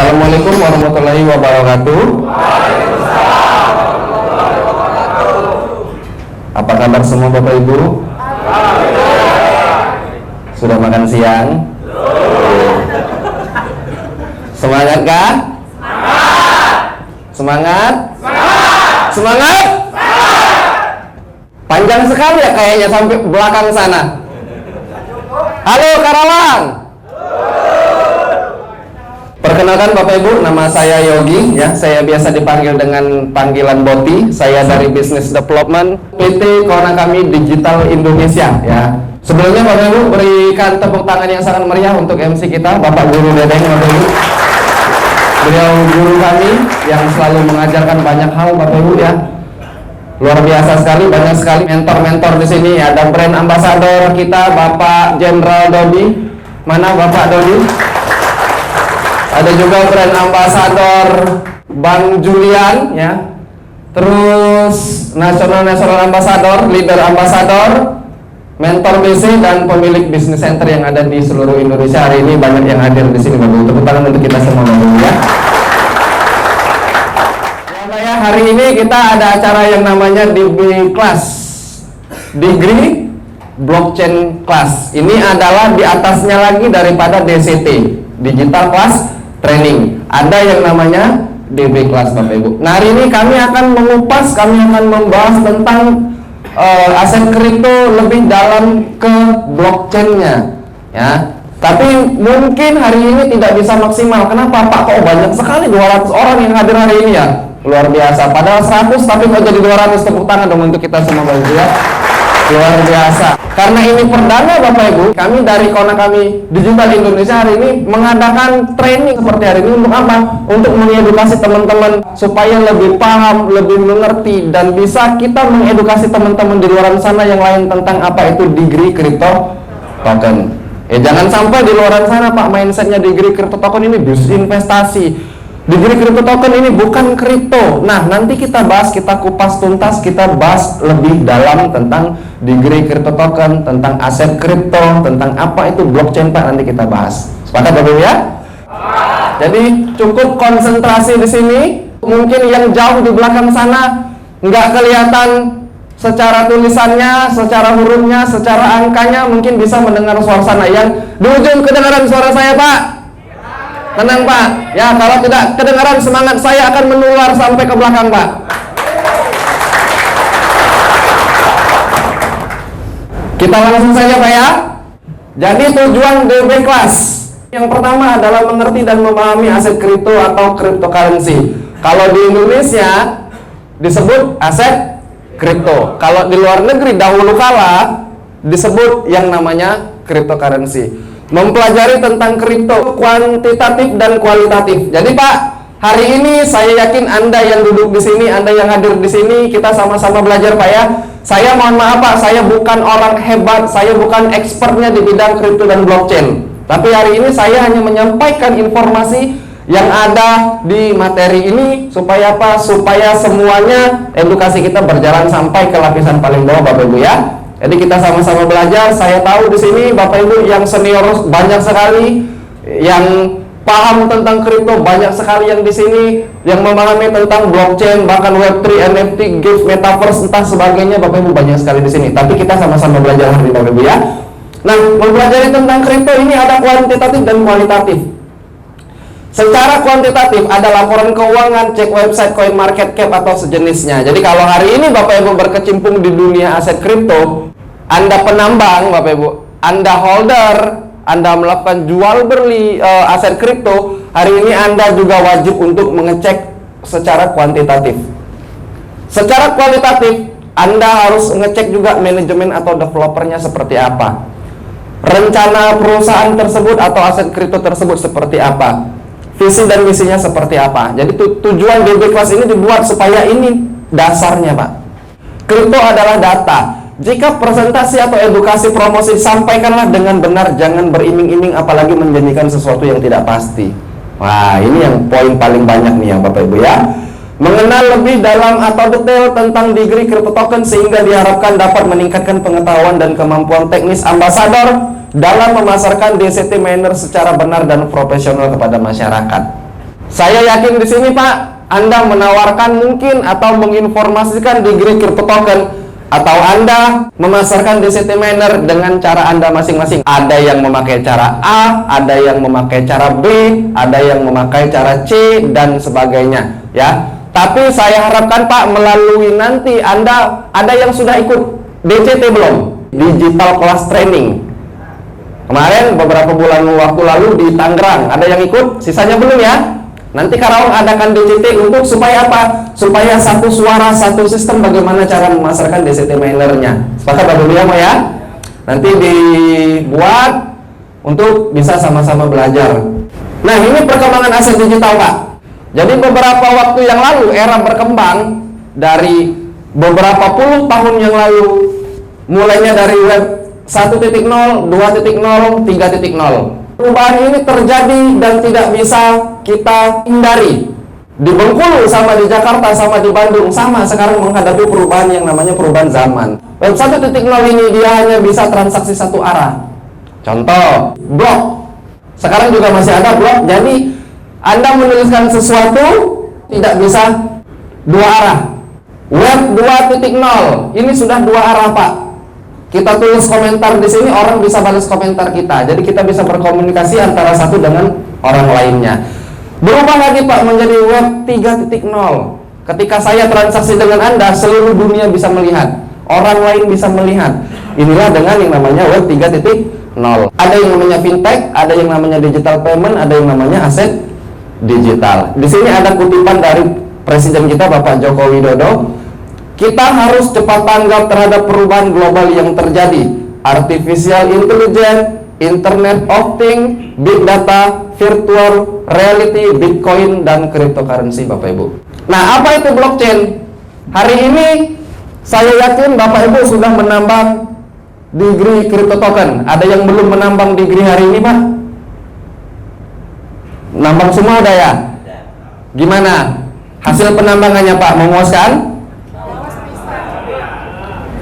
Assalamualaikum warahmatullahi wabarakatuh. Apa kabar semua Bapak Ibu? Sudah makan siang? Semangat kah? Semangat? Semangat? Panjang sekali ya kayaknya sampai belakang sana. Halo Karawang. Perkenalkan Bapak Ibu, nama saya Yogi ya. Saya biasa dipanggil dengan panggilan Boti. Saya dari Business Development PT Konakami Digital Indonesia ya. Sebelumnya Bapak Ibu berikan tepuk tangan yang sangat meriah untuk MC kita, Bapak Guru Dedeng Bapak Ibu. Beliau guru kami yang selalu mengajarkan banyak hal Bapak Ibu ya. Luar biasa sekali, banyak sekali mentor-mentor di sini. Ada brand ambassador kita Bapak Jenderal Dodi. Mana Bapak Dodi? Ada juga brand ambassador Bang Julian ya. Terus national ambassador, leader ambassador, mentor BC dan pemilik bisnis center yang ada di seluruh Indonesia. Hari ini banyak yang hadir di sini Bapak. Tepuk tangan untuk kita semua Bapak ya. Ya, hari ini kita ada acara yang namanya DB Class, Degree Blockchain Class. Ini adalah di atasnya lagi daripada DCT, Digital Class Training. Ada yang namanya DB Class Bapak Ibu. Nah hari ini kami akan mengupas, kami akan membahas tentang aset kripto lebih dalam ke blockchainnya ya. Tapi mungkin hari ini tidak bisa maksimal. Kenapa Pak? Kok banyak sekali 200 orang yang hadir hari ini ya. Luar biasa. Padahal 100 tapi kok jadi 200. Tepuk tangan dong untuk kita semua Bapak Ibu ya. Luar biasa. Karena ini perdana Bapak Ibu, kami dari Konakami Digital Indonesia hari ini mengadakan training seperti hari ini untuk apa? Untuk mengedukasi teman-teman supaya lebih paham, lebih mengerti dan bisa kita mengedukasi teman-teman di luar sana yang lain tentang apa itu degree crypto token. Jangan sampai di luar sana Pak mindsetnya degree crypto token ini bisnis investasi. Degree crypto token ini bukan kripto. Nah, nanti kita bahas, kita kupas tuntas, kita bahas lebih dalam tentang degree crypto token, tentang aset kripto, tentang apa itu blockchain Pak, nanti kita bahas. Sepakat Bapak ya? Jadi cukup konsentrasi di sini. Mungkin yang jauh di belakang sana nggak kelihatan secara tulisannya, secara hurufnya, secara angkanya, mungkin bisa mendengar suara yang di ujung kedengaran suara saya Pak. Tenang Pak, ya kalau tidak kedengaran semangat saya akan menular sampai ke belakang Pak. Kita langsung saja Pak ya. Jadi tujuan DB Class yang pertama adalah mengerti dan memahami aset kripto atau cryptocurrency. Kalau di Indonesia disebut aset kripto. Kalau di luar negeri dahulu kala disebut yang namanya cryptocurrency. Mempelajari tentang kripto kuantitatif dan kualitatif. Jadi Pak, hari ini saya yakin Anda yang duduk di sini, Anda yang hadir di sini, kita sama-sama belajar Pak ya. Saya mohon maaf Pak, saya bukan orang hebat, saya bukan expertnya di bidang kripto dan blockchain. Tapi hari ini saya hanya menyampaikan informasi yang ada di materi ini supaya apa? Supaya semuanya edukasi kita berjalan sampai ke lapisan paling bawah Bapak Ibu ya. Jadi kita sama-sama belajar. Saya tahu di sini Bapak Ibu yang senior banyak sekali, yang paham tentang kripto banyak sekali yang di sini, yang memahami tentang blockchain, bahkan Web3, NFT, GIFT, Metaverse, entah sebagainya. Bapak Ibu banyak sekali di sini. Tapi kita sama-sama belajar hari ini Bapak Ibu ya. Nah, mempelajari tentang kripto ini ada kuantitatif dan kualitatif. Secara kuantitatif ada laporan keuangan, cek website CoinMarketCap atau sejenisnya. Jadi kalau hari ini Bapak Ibu berkecimpung di dunia aset kripto, Anda penambang Bapak Ibu, Anda holder, Anda melakukan jual beli aset kripto, hari ini Anda juga wajib untuk mengecek secara kuantitatif. Secara kualitatif, Anda harus ngecek juga manajemen atau developernya seperti apa. Rencana perusahaan tersebut atau aset kripto tersebut seperti apa. Visi dan misinya seperti apa. Jadi tujuan DB Class ini dibuat supaya ini dasarnya Pak. Kripto adalah data. Jika presentasi atau edukasi promosi, sampaikanlah dengan benar, jangan beriming-iming apalagi menjanjikan sesuatu yang tidak pasti. Wah, ini yang poin paling banyak nih yang Bapak Ibu ya. Mengenal lebih dalam atau detail tentang degree crypto token sehingga diharapkan dapat meningkatkan pengetahuan dan kemampuan teknis ambassador dalam memasarkan DCT miner secara benar dan profesional kepada masyarakat. Saya yakin di sini Pak, Anda menawarkan mungkin atau menginformasikan degree crypto token, atau Anda memasarkan DCT miner dengan cara Anda masing-masing. Ada yang memakai cara A, ada yang memakai cara B, ada yang memakai cara C, dan sebagainya, ya. Tapi saya harapkan Pak, melalui nanti Anda, ada yang sudah ikut DCT belum? Digital Class Training. Kemarin beberapa bulan waktu lalu di Tangerang, ada yang ikut? Sisanya belum ya? Nanti Karawang adakan DCT untuk supaya apa? Supaya satu suara, satu sistem bagaimana cara memasarkan DCT minernya. Sepakat Bapak Ibu ya? Nanti dibuat untuk bisa sama-sama belajar. Nah, ini perkembangan aset digital Pak. Jadi beberapa waktu yang lalu era berkembang dari beberapa puluh tahun yang lalu, mulainya dari web 1.0, 2.0, 3.0. Perubahan ini terjadi dan tidak bisa kita hindari. Di Bengkulu sama di Jakarta sama di Bandung sama sekarang menghadapi perubahan yang namanya perubahan zaman. Web 1.0 ini dia hanya bisa transaksi satu arah. Contoh, blok. Sekarang juga masih ada blok. Jadi Anda menuliskan sesuatu tidak bisa dua arah. Web 2.0 ini sudah dua arah Pak. Kita tulis komentar di sini, orang bisa balas komentar kita. Jadi kita bisa berkomunikasi antara satu dengan orang lainnya. Berubah lagi Pak menjadi web 3.0. Ketika saya transaksi dengan Anda, seluruh dunia bisa melihat, orang lain bisa melihat. Inilah dengan yang namanya web 3.0. Ada yang namanya fintech, ada yang namanya digital payment, ada yang namanya aset digital. Di sini ada kutipan dari Presiden kita Bapak Joko Widodo. Kita harus cepat tanggap terhadap perubahan global yang terjadi. Artificial Intelligence, Internet of Things, Big Data, Virtual Reality, Bitcoin, dan cryptocurrency Bapak Ibu. Nah, apa itu blockchain? Hari ini saya yakin Bapak Ibu sudah menambang degree crypto token. Ada yang belum menambang degree hari ini Pak? Nambang semua udah ya? Gimana? Hasil penambangannya Pak, memuaskan?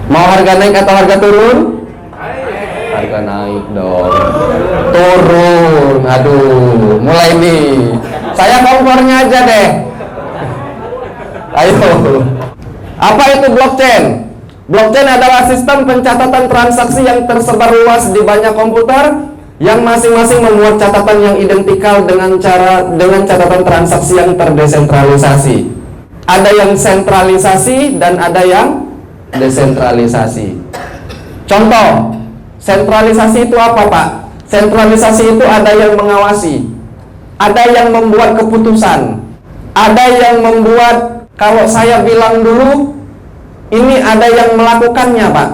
Mau harga naik atau harga turun? Harga naik dong. Turun. Aduh, mulai nih. Saya kompornya aja deh. Ayo. Apa itu blockchain? Blockchain adalah sistem pencatatan transaksi yang tersebar luas di banyak komputer yang masing-masing memuat catatan yang identikal dengan catatan transaksi yang terdesentralisasi. Ada yang sentralisasi dan ada yang desentralisasi. Contoh, sentralisasi itu apa Pak? Sentralisasi itu ada yang mengawasi, ada yang membuat keputusan, ada yang membuat, kalau saya bilang dulu, ini ada yang melakukannya Pak.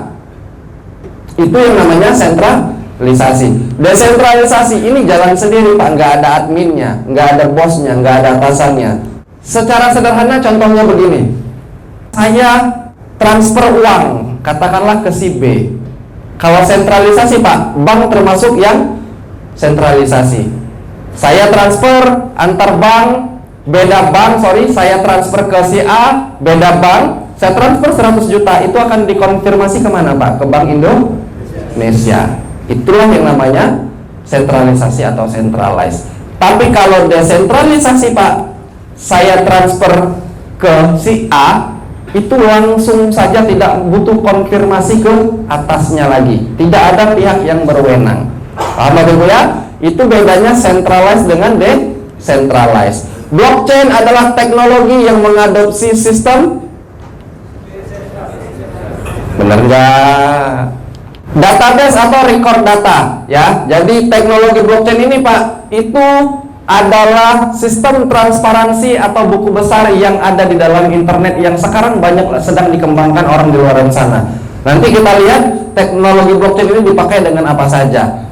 Itu yang namanya sentralisasi. Desentralisasi ini jalan sendiri Pak, nggak ada adminnya, nggak ada bosnya, nggak ada atasannya. Secara sederhana contohnya begini, saya transfer uang, katakanlah ke si B. Kalau sentralisasi Pak, bank termasuk yang sentralisasi. Saya transfer antar bank, beda bank, saya transfer ke si A, beda bank, saya transfer 100 juta, itu akan dikonfirmasi kemana Pak? Ke Bank Indonesia. Itulah yang namanya sentralisasi atau centralized. Tapi kalau desentralisasi Pak, saya transfer ke si A, itu langsung saja, tidak butuh konfirmasi ke atasnya lagi, tidak ada pihak yang berwenang. Paham Bapak Ibu ya? Itu bedanya centralized dengan decentralized. Blockchain adalah teknologi yang mengadopsi sistem, benar nggak? Database atau record data ya. Jadi teknologi blockchain ini Pak, itu adalah sistem transparansi atau buku besar yang ada di dalam internet yang sekarang banyak sedang dikembangkan orang di luar sana. Nanti kita lihat teknologi blockchain ini dipakai dengan apa saja.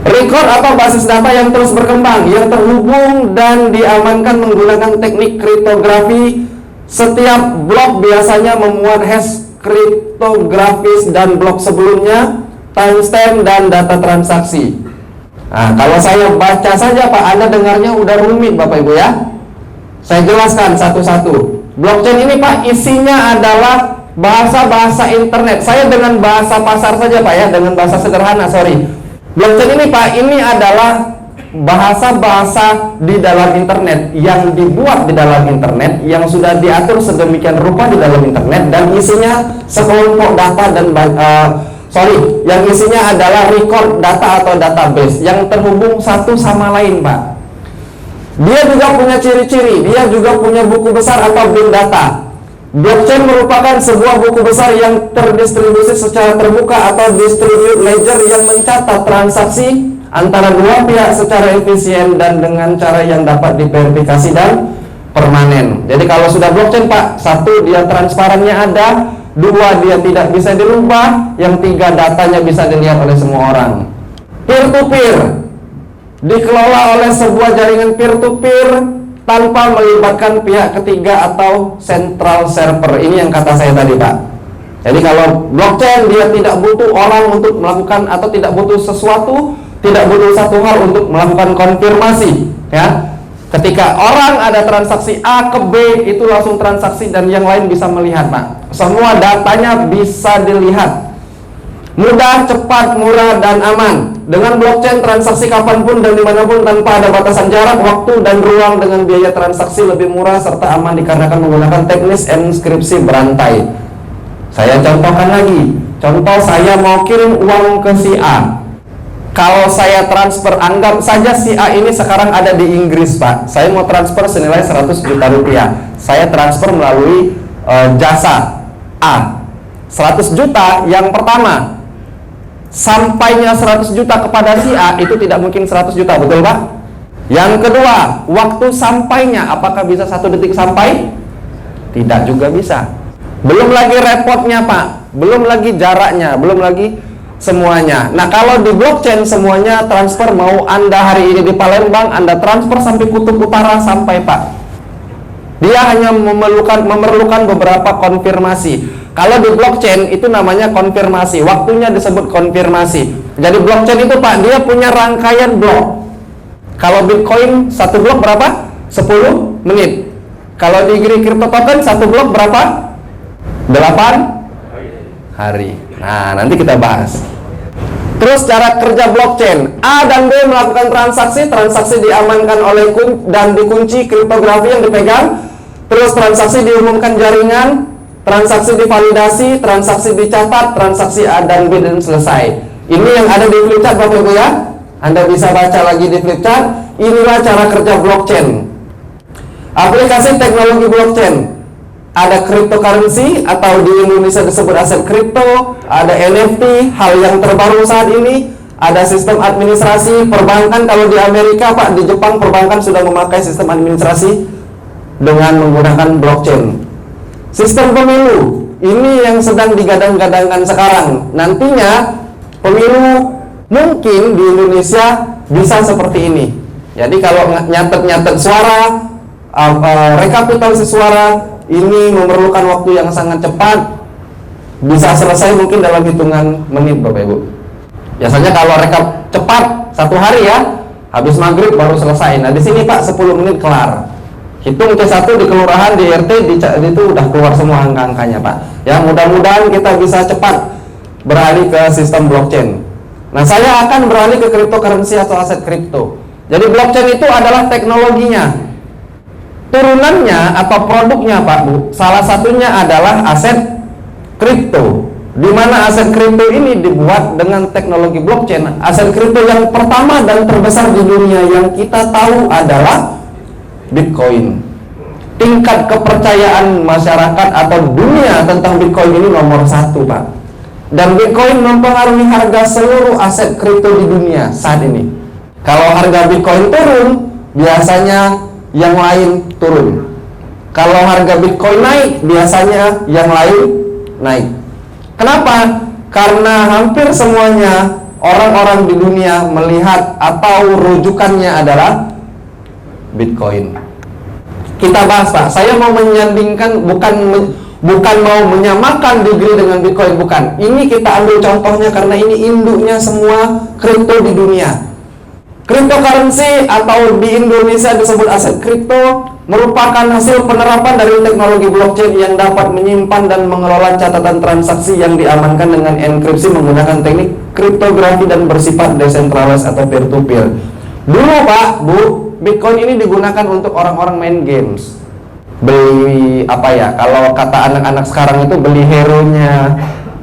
Record atau basis data yang terus berkembang, yang terhubung dan diamankan menggunakan teknik kriptografi. Setiap blok biasanya memuat hash kriptografis dan blok sebelumnya, timestamp dan data transaksi. Nah, kalau saya baca saja Pak, Anda dengarnya udah rumit Bapak Ibu ya. Saya jelaskan satu-satu. Blockchain ini Pak, isinya adalah bahasa-bahasa internet. Saya dengan bahasa pasar saja Pak ya, dengan bahasa sederhana, sorry. Blockchain ini Pak, ini adalah bahasa-bahasa di dalam internet yang dibuat di dalam internet, yang sudah diatur sedemikian rupa di dalam internet, dan isinya sekelompok data dan yang isinya adalah record data atau database yang terhubung satu sama lain, Pak. Dia juga punya ciri-ciri, dia juga punya buku besar atau bin data. Blockchain merupakan sebuah buku besar yang terdistribusi secara terbuka atau distribute ledger yang mencatat transaksi antara dua pihak secara efisien dan dengan cara yang dapat diverifikasi dan permanen. Jadi kalau sudah blockchain, Pak, satu, dia transparannya ada, dua, dia tidak bisa dirubah, yang tiga, datanya bisa dilihat oleh semua orang. Peer-to-peer dikelola oleh sebuah jaringan peer-to-peer tanpa melibatkan pihak ketiga atau central server. Ini yang kata saya tadi, Pak. Jadi kalau blockchain, dia tidak butuh orang untuk melakukan, atau tidak butuh sesuatu, tidak butuh satu hal untuk melakukan konfirmasi, ya. Ketika orang ada transaksi A ke B, itu langsung transaksi dan yang lain bisa melihat, Pak. Semua datanya bisa dilihat. Mudah, cepat, murah, dan aman. Dengan blockchain, transaksi kapanpun dan dimanapun tanpa ada batasan jarak, waktu, dan ruang, dengan biaya transaksi lebih murah serta aman dikarenakan menggunakan teknis enkripsi berantai. Saya contohkan lagi. Contoh, saya mau kirim uang ke si A. Kalau saya transfer, anggap saja si A ini sekarang ada di Inggris, Pak. Saya mau transfer senilai 100 juta rupiah. Saya transfer melalui jasa A. 100 juta yang pertama, sampainya 100 juta kepada si A itu tidak mungkin 100 juta, betul, Pak? Yang kedua, waktu sampainya, apakah bisa 1 detik sampai? Tidak juga bisa. Belum lagi repotnya, Pak. Belum lagi jaraknya, belum lagi semuanya. Nah, kalau di blockchain semuanya transfer, mau Anda hari ini di Palembang, Anda transfer sampai kutub utara, sampai, Pak. Dia hanya memerlukan beberapa konfirmasi. Kalau di blockchain itu namanya konfirmasi, waktunya disebut konfirmasi. Jadi blockchain itu, Pak, dia punya rangkaian blok. Kalau Bitcoin satu blok berapa? 10 menit. Kalau di crypto token satu blok berapa? 8 hari. Nah, nanti kita bahas. Terus cara kerja blockchain, A dan B melakukan transaksi diamankan oleh dan dikunci kriptografi yang dipegang. Terus transaksi diumumkan jaringan, transaksi divalidasi, transaksi dicatat, transaksi A dan B, dan selesai. Ini yang ada di flipchart, Bapak Ibu, ya. Anda bisa baca lagi di flipchart. Inilah cara kerja blockchain. Aplikasi teknologi blockchain. Ada cryptocurrency atau di Indonesia disebut aset kripto, ada NFT, hal yang terbaru saat ini, ada sistem administrasi perbankan. Kalau di Amerika, Pak, di Jepang perbankan sudah memakai sistem administrasi dengan menggunakan blockchain. Sistem pemilu, ini yang sedang digadang-gadangkan sekarang. Nantinya pemilu mungkin di Indonesia bisa seperti ini. Jadi kalau nyatet suara, rekapitulasi suara, ini memerlukan waktu yang sangat cepat. Bisa selesai mungkin dalam hitungan menit, Bapak Ibu. Biasanya kalau rekap cepat 1 hari, ya, habis maghrib baru selesai. Nah, di sini, Pak, 10 menit kelar. Hitung C1 di kelurahan, di RT, itu udah keluar semua angka-angkanya, Pak. Ya, mudah-mudahan kita bisa cepat beralih ke sistem blockchain. Nah, saya akan beralih ke cryptocurrency atau aset kripto. Jadi blockchain itu adalah teknologinya. Turunannya atau produknya, Pak Bu, salah satunya adalah aset kripto. Di mana aset kripto ini dibuat dengan teknologi blockchain. Aset kripto yang pertama dan terbesar di dunia yang kita tahu adalah Bitcoin. Tingkat kepercayaan masyarakat atau dunia tentang Bitcoin ini nomor 1, Pak. Dan Bitcoin mempengaruhi harga seluruh aset kripto di dunia saat ini. Kalau harga Bitcoin turun, biasanya yang lain turun. Kalau harga Bitcoin naik, biasanya yang lain naik. Kenapa? Karena hampir semuanya orang-orang di dunia melihat atau rujukannya adalah Bitcoin. Kita bahas, Pak. Saya mau menyandingkan, bukan mau menyamakan degree dengan Bitcoin, bukan. Ini kita ambil contohnya karena ini induknya semua kripto di dunia. Cryptocurrency atau di Indonesia disebut aset kripto merupakan hasil penerapan dari teknologi blockchain yang dapat menyimpan dan mengelola catatan transaksi yang diamankan dengan enkripsi menggunakan teknik kriptografi dan bersifat decentralized atau peer-to-peer. Dulu Pak, Bu, Bitcoin ini digunakan untuk orang-orang main games. Beli apa ya, kalau kata anak-anak sekarang itu beli hero-nya,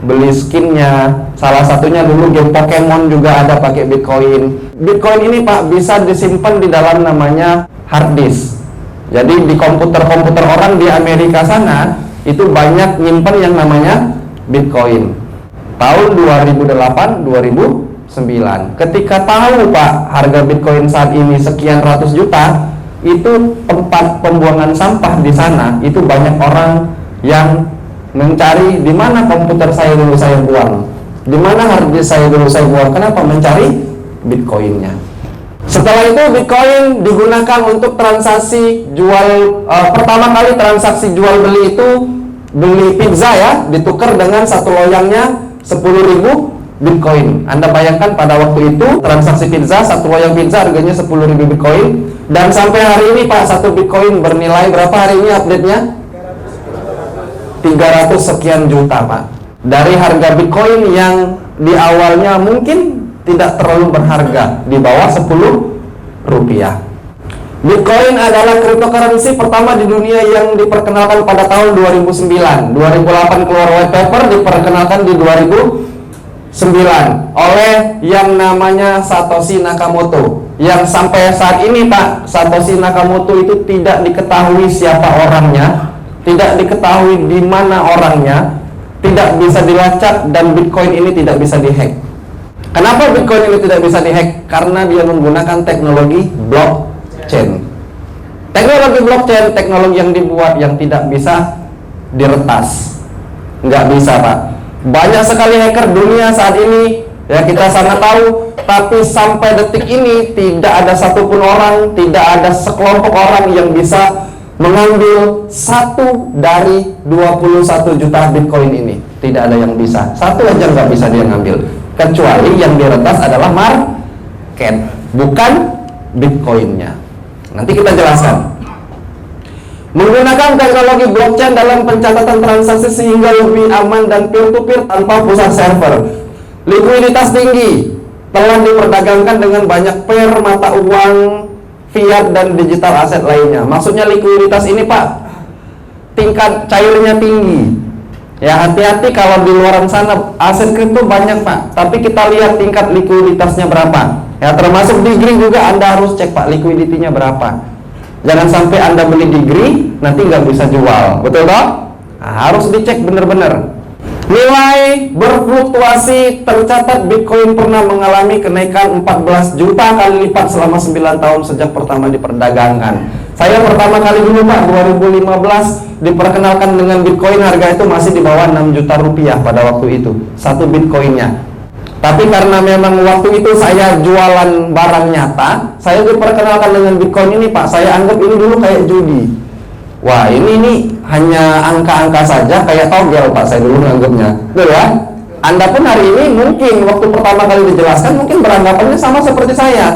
beli skinnya. Salah satunya dulu game Pokemon juga ada pakai Bitcoin. Bitcoin ini Pak bisa disimpan di dalam namanya hard disk. Jadi di komputer-komputer orang di Amerika sana itu banyak nyimpen yang namanya Bitcoin. Tahun 2008, 2009 ketika tahu Pak harga Bitcoin saat ini sekian ratus juta, itu tempat pembuangan sampah di sana itu banyak orang yang mencari di mana komputer saya dulu saya buang, di mana hard disk saya dulu saya buang. Kenapa? Mencari Bitcoinnya. Setelah itu Bitcoin digunakan untuk transaksi jual, pertama kali transaksi jual beli itu beli pizza ya, ditukar dengan satu loyangnya 10.000 Bitcoin. Anda bayangkan pada waktu itu transaksi pizza, satu loyang pizza harganya 10.000 Bitcoin. Dan sampai hari ini Pak, satu Bitcoin bernilai berapa hari ini update-nya? 300 sekian juta Pak. Dari harga Bitcoin yang di awalnya mungkin tidak terlalu berharga, di bawah 10 rupiah. Bitcoin adalah cryptocurrency pertama di dunia yang diperkenalkan pada tahun 2009. 2008 keluar white paper, diperkenalkan di 2009 oleh yang namanya Satoshi Nakamoto. Yang sampai saat ini Pak, Satoshi Nakamoto itu tidak diketahui siapa orangnya, tidak diketahui di mana orangnya, tidak bisa dilacak, dan Bitcoin ini tidak bisa dihack. Kenapa Bitcoin ini tidak bisa dihack? Karena dia menggunakan teknologi blockchain. Teknologi blockchain, teknologi yang dibuat yang tidak bisa diretas. Nggak bisa Pak. Banyak sekali hacker dunia saat ini, ya kita sangat tahu, tapi sampai detik ini tidak ada satupun orang, tidak ada sekelompok orang yang bisa mengambil satu dari 21 juta Bitcoin ini. Tidak ada yang bisa. Satu aja nggak bisa dia ngambil. Kecuali yang diretas adalah market, bukan Bitcoinnya. Nanti kita jelaskan. Menggunakan teknologi blockchain dalam pencatatan transaksi sehingga lebih aman dan peer-to-peer tanpa pusat server. Likuiditas tinggi, telah diperdagangkan dengan banyak pair mata uang, fiat dan digital aset lainnya. Maksudnya likuiditas ini Pak, tingkat cairnya tinggi. Ya hati-hati kalau di luar sana aset kripto banyak Pak, tapi kita lihat tingkat likuiditasnya berapa. Ya termasuk degree juga Anda harus cek Pak likuiditinya berapa. Jangan sampai Anda beli degree nanti nggak bisa jual, betul toh? Nah, harus dicek benar-benar. Nilai berfluktuasi, tercatat Bitcoin pernah mengalami kenaikan 14 juta kali lipat selama 9 tahun sejak pertama diperdagangkan. Saya pertama kali dulu Pak 2015 diperkenalkan dengan Bitcoin, harga itu masih di bawah 6 juta rupiah pada waktu itu satu Bitcoinnya. Tapi karena memang waktu itu saya jualan barang nyata, saya diperkenalkan dengan Bitcoin ini Pak, saya anggap ini dulu kayak judi. Wah ini hanya angka-angka saja, kayak togel Pak, saya dulu menganggapnya. Betul ya? Anda pun hari ini mungkin waktu pertama kali dijelaskan mungkin beranggapannya sama seperti saya.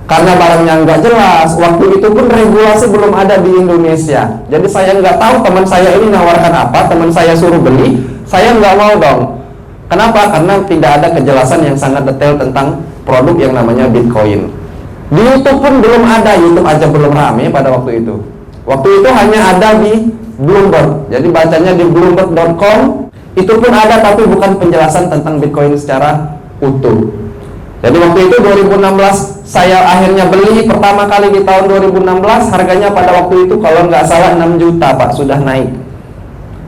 Karena barangnya nggak jelas, waktu itu pun regulasi belum ada di Indonesia. Jadi saya nggak tahu teman saya ini nawarkan apa, teman saya suruh beli, saya nggak mau dong. Kenapa? Karena tidak ada kejelasan yang sangat detail tentang produk yang namanya Bitcoin. Di YouTube pun belum ada, YouTube aja belum rame pada waktu itu. Waktu itu hanya ada di Bloomberg. Jadi bacanya di bloomberg.com. Itu pun ada tapi bukan penjelasan tentang Bitcoin secara utuh. Jadi waktu itu 2016 saya akhirnya beli pertama kali di tahun 2016, harganya pada waktu itu kalau nggak salah 6 juta Pak, sudah naik.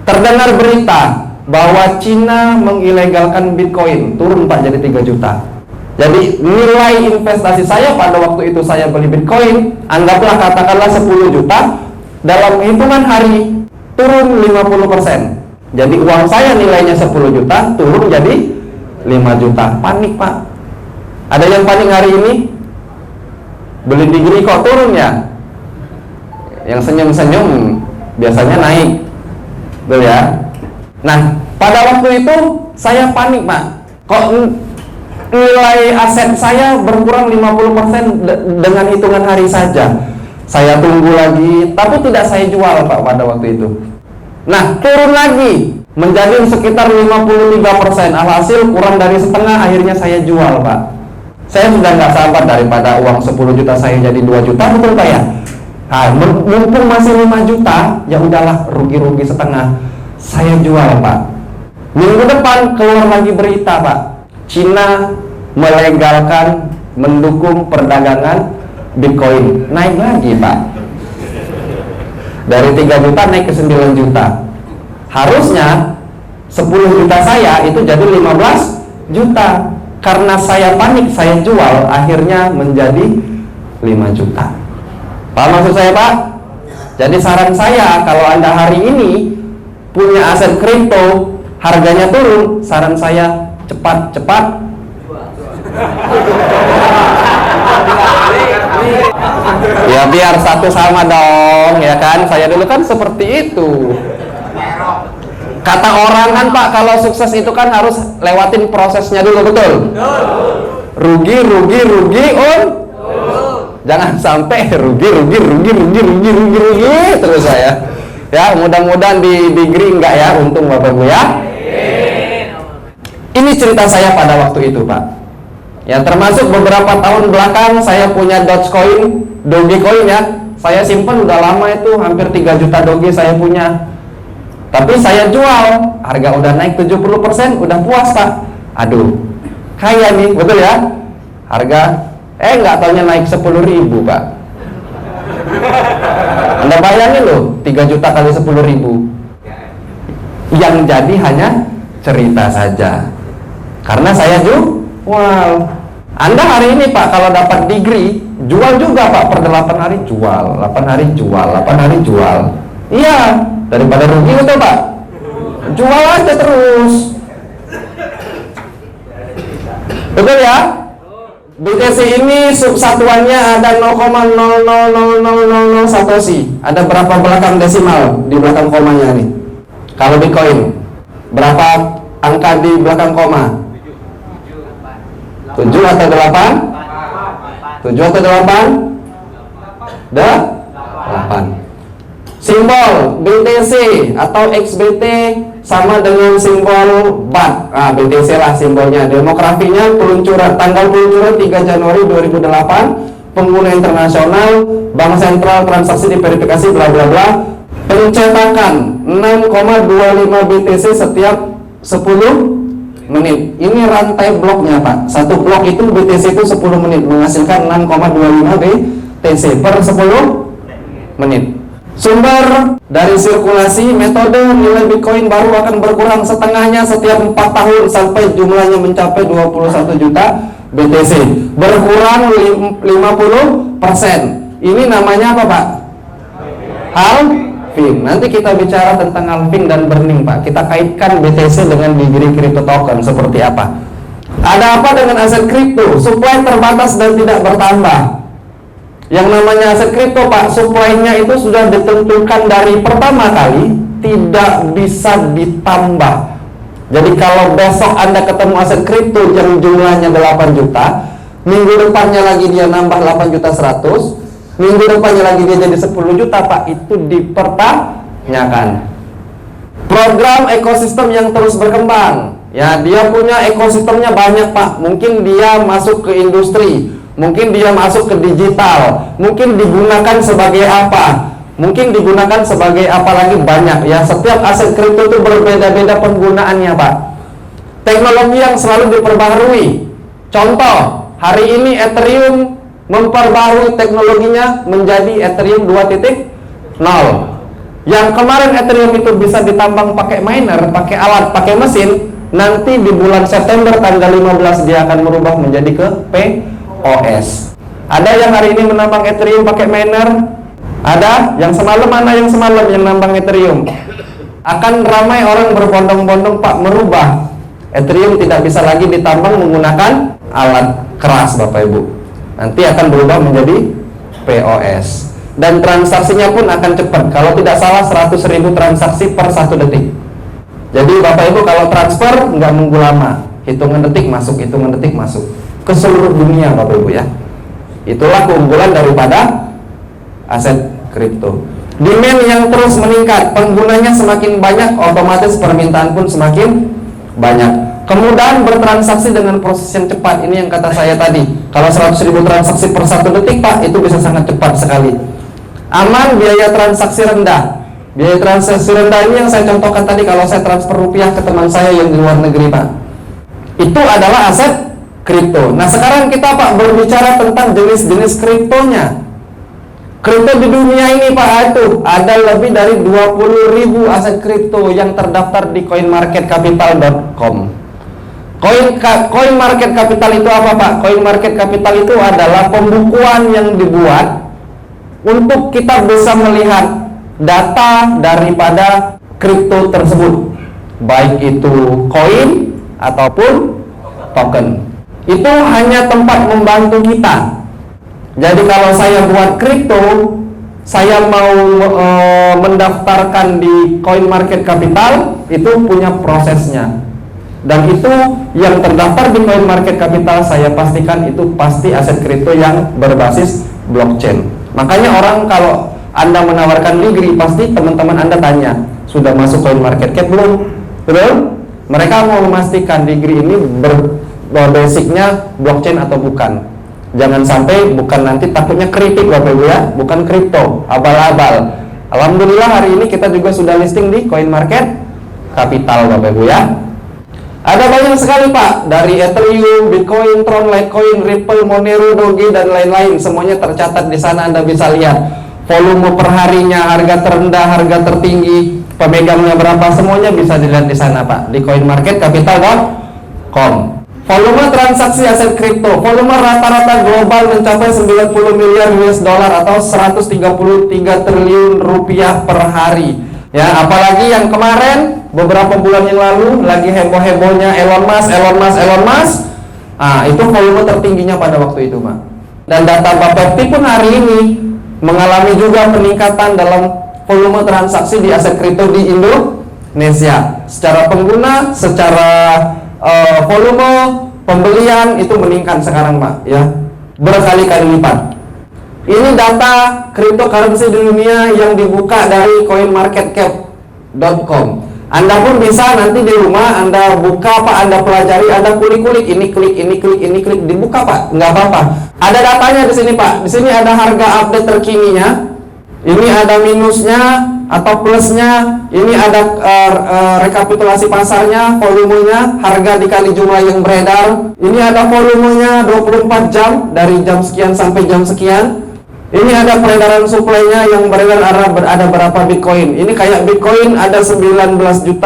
Terdengar berita bahwa Cina mengilegalkan Bitcoin, turun Pak jadi 3 juta. Jadi nilai investasi saya pada waktu itu saya beli Bitcoin, anggaplah katakanlah 10 juta, dalam hitungan hari turun 50%. Jadi uang saya nilainya 10 juta, turun jadi 5 juta. Panik Pak. Ada yang panik hari ini? Beli degree kok turun ya? Yang senyum-senyum biasanya naik. Betul ya? Nah, pada waktu itu saya panik Pak. Kok nilai aset saya berkurang 50% dengan hitungan hari saja. Saya tunggu lagi, tapi tidak saya jual Pak pada waktu itu. Nah, turun lagi menjadi sekitar 53%. Alhasil kurang dari setengah, akhirnya saya jual Pak. Saya sudah nggak sabar daripada uang 10 juta saya jadi 2 juta, betul Pak ya? Nah, mumpung masih 5 juta, ya udahlah, rugi-rugi setengah. Saya jual Pak. Minggu depan keluar lagi berita Pak, Cina melegalkan, mendukung perdagangan Bitcoin. Naik lagi Pak. Dari 3 juta naik ke 9 juta. Harusnya 10 juta saya itu jadi 15 juta. Karena saya panik, saya jual, akhirnya menjadi 5 juta. Paham maksud saya Pak? Jadi saran saya, kalau Anda hari ini punya aset kripto, harganya turun, saran saya cepat-cepat ya biar satu sama dong, ya kan? Saya dulu kan seperti itu. Kata orang kan Pak, kalau sukses itu kan harus lewatin prosesnya dulu, betul? Rugi, jangan sampai rugi terus saya. Ya, mudah-mudahan di degree enggak ya, untung Bapak Ibu ya. Ini cerita saya pada waktu itu Pak. Ya, termasuk beberapa tahun belakang saya punya Dogecoin ya. Saya simpan udah lama itu, hampir 3 juta Doge saya punya. Tapi saya jual, harga udah naik 70%, udah puas Pak. Aduh, kaya nih, betul ya? Harga, nggak taunya naik 10.000 Pak. Anda bayangin loh, 3 juta kali 10.000. Yang jadi hanya cerita saja. Karena saya jual. Anda hari ini Pak, kalau dapat degree, jual juga Pak, per 8 hari jual, 8 hari jual, 8 hari jual. Iya, daripada rugi, betul Pak? Jual aja terus. Betul ya? BTC ini subsatuannya ada 0,000000 satoshi. Ada berapa belakang desimal di belakang komanya nih? Kalau Bitcoin, berapa angka di belakang koma? 7 atau 8? 7 atau 8? 8. Simbol BTC atau XBT sama dengan simbol BAT. Nah, BTC lah simbolnya. Demografinya peluncuran, tanggal peluncuran 3 Januari 2008. Pengguna internasional, bank sentral, transaksi diverifikasi, bla bla bla. Pencetakan 6,25 BTC setiap 10 menit. Ini rantai bloknya Pak. Satu blok itu BTC itu 10 menit menghasilkan 6,25 BTC per 10 menit. Sumber dari sirkulasi, metode nilai Bitcoin baru akan berkurang setengahnya setiap 4 tahun sampai jumlahnya mencapai 21 juta BTC. Berkurang 50%. Ini namanya apa Pak? Halving. Nanti kita bicara tentang halving dan burning Pak. Kita kaitkan BTC dengan degree crypto token seperti apa. Ada apa dengan aset kripto? Supply terbatas dan tidak bertambah. Yang namanya aset kripto Pak, supply-nya itu sudah ditentukan dari pertama kali, tidak bisa ditambah. Jadi kalau besok Anda ketemu aset kripto yang jumlahnya 8 juta, minggu depannya lagi dia nambah 8 juta 100, minggu depannya lagi dia jadi 10 juta Pak, itu dipertanyakan. Program ekosistem yang terus berkembang, ya dia punya ekosistemnya banyak Pak. Mungkin dia masuk ke industri, mungkin dia masuk ke digital, mungkin digunakan sebagai apa, mungkin digunakan sebagai apa lagi, banyak ya. Setiap aset kripto itu berbeda-beda penggunaannya Pak. Teknologi yang selalu diperbaharui. Contoh, hari ini Ethereum memperbaharui teknologinya menjadi Ethereum 2.0. Yang kemarin Ethereum itu bisa ditambang pakai miner, pakai alat, pakai mesin. Nanti di bulan September tanggal 15 dia akan merubah menjadi ke POS. Ada yang hari ini menambang Ethereum pakai miner? Ada? Yang semalam mana yang semalam yang nambang Ethereum? Akan ramai orang berbondong-bondong Pak merubah. Ethereum tidak bisa lagi ditambang menggunakan alat keras Bapak Ibu. Nanti akan berubah menjadi POS. Dan transaksinya pun akan cepat. Kalau tidak salah 100.000 transaksi per 1 detik. Jadi Bapak Ibu kalau transfer nggak nunggu lama. Hitungan detik masuk, hitungan detik masuk. Ke seluruh dunia Bapak Ibu ya. Itulah keunggulan daripada aset kripto. Demand yang terus meningkat, penggunanya semakin banyak, otomatis permintaan pun semakin banyak. Kemudahan bertransaksi dengan proses yang cepat, ini yang kata saya tadi. Kalau 100.000 transaksi per 1 detik Pak, itu bisa sangat cepat sekali. Aman, biaya transaksi rendah. Biaya transaksi rendah ini yang saya contohkan tadi, kalau saya transfer rupiah ke teman saya yang di luar negeri Pak. Itu adalah aset kripto. Nah sekarang kita Pak berbicara tentang jenis-jenis kriptonya. Kripto di dunia ini Pak, itu ada lebih dari 20.000 aset kripto yang terdaftar di coinmarketcapital.com. Coin market capital itu apa Pak? Coin market capital itu adalah pembukuan yang dibuat untuk kita bisa melihat data daripada kripto tersebut, baik itu koin ataupun token. Itu hanya tempat membantu kita. Jadi kalau saya buat kripto, saya mau mendaftarkan di Coin Market Capital, itu punya prosesnya. Dan itu yang terdaftar di Coin Market Capital, saya pastikan itu pasti aset kripto yang berbasis blockchain. Makanya orang kalau Anda menawarkan degree, pasti teman-teman Anda tanya, sudah masuk Coin Market Cap belum? Belum? Mereka mau memastikan degree ini basicnya blockchain atau bukan. Jangan sampai bukan, nanti takutnya kritik Bapak Ibu ya, bukan kripto, abal-abal. Alhamdulillah hari ini kita juga sudah listing di Coin Market Capital Bapak Ibu ya. Ada banyak sekali Pak, dari Ethereum, Bitcoin, Tron, Litecoin, Ripple, Monero, Doge dan lain-lain, semuanya tercatat di sana. Anda bisa lihat volume per harinya, harga terendah, harga tertinggi, pemegangnya berapa, semuanya bisa dilihat di sana Pak, di coinmarketcapital.com. Volume transaksi aset kripto, volume rata-rata global mencapai 90 miliar US dollar atau 133 triliun rupiah per hari. Ya, apalagi yang kemarin beberapa bulan yang lalu lagi heboh-hebohnya Elon Musk. Itu volume tertingginya pada waktu itu, Pak. Dan data Bapepti pun hari ini mengalami juga peningkatan dalam volume transaksi di aset kripto di Indonesia. Secara pengguna, secara volume pembelian itu meningkat sekarang Pak ya, berkali-kali lipat. Ini data cryptocurrency di dunia yang dibuka dari coinmarketcap.com. Anda pun bisa nanti di rumah Anda buka Pak, Anda pelajari, Anda kulik-kulik, ini klik, dibuka Pak, nggak apa-apa. Ada datanya di sini Pak. Di sini ada harga update terkininya. Ini ada minusnya atau plusnya. Ini ada rekapitulasi pasarnya, volumenya, harga dikali jumlah yang beredar. Ini ada volumenya 24 jam, dari jam sekian sampai jam sekian. Ini ada peredaran suplainya yang beredar, ada berapa Bitcoin. Ini kayak Bitcoin ada 19.125.000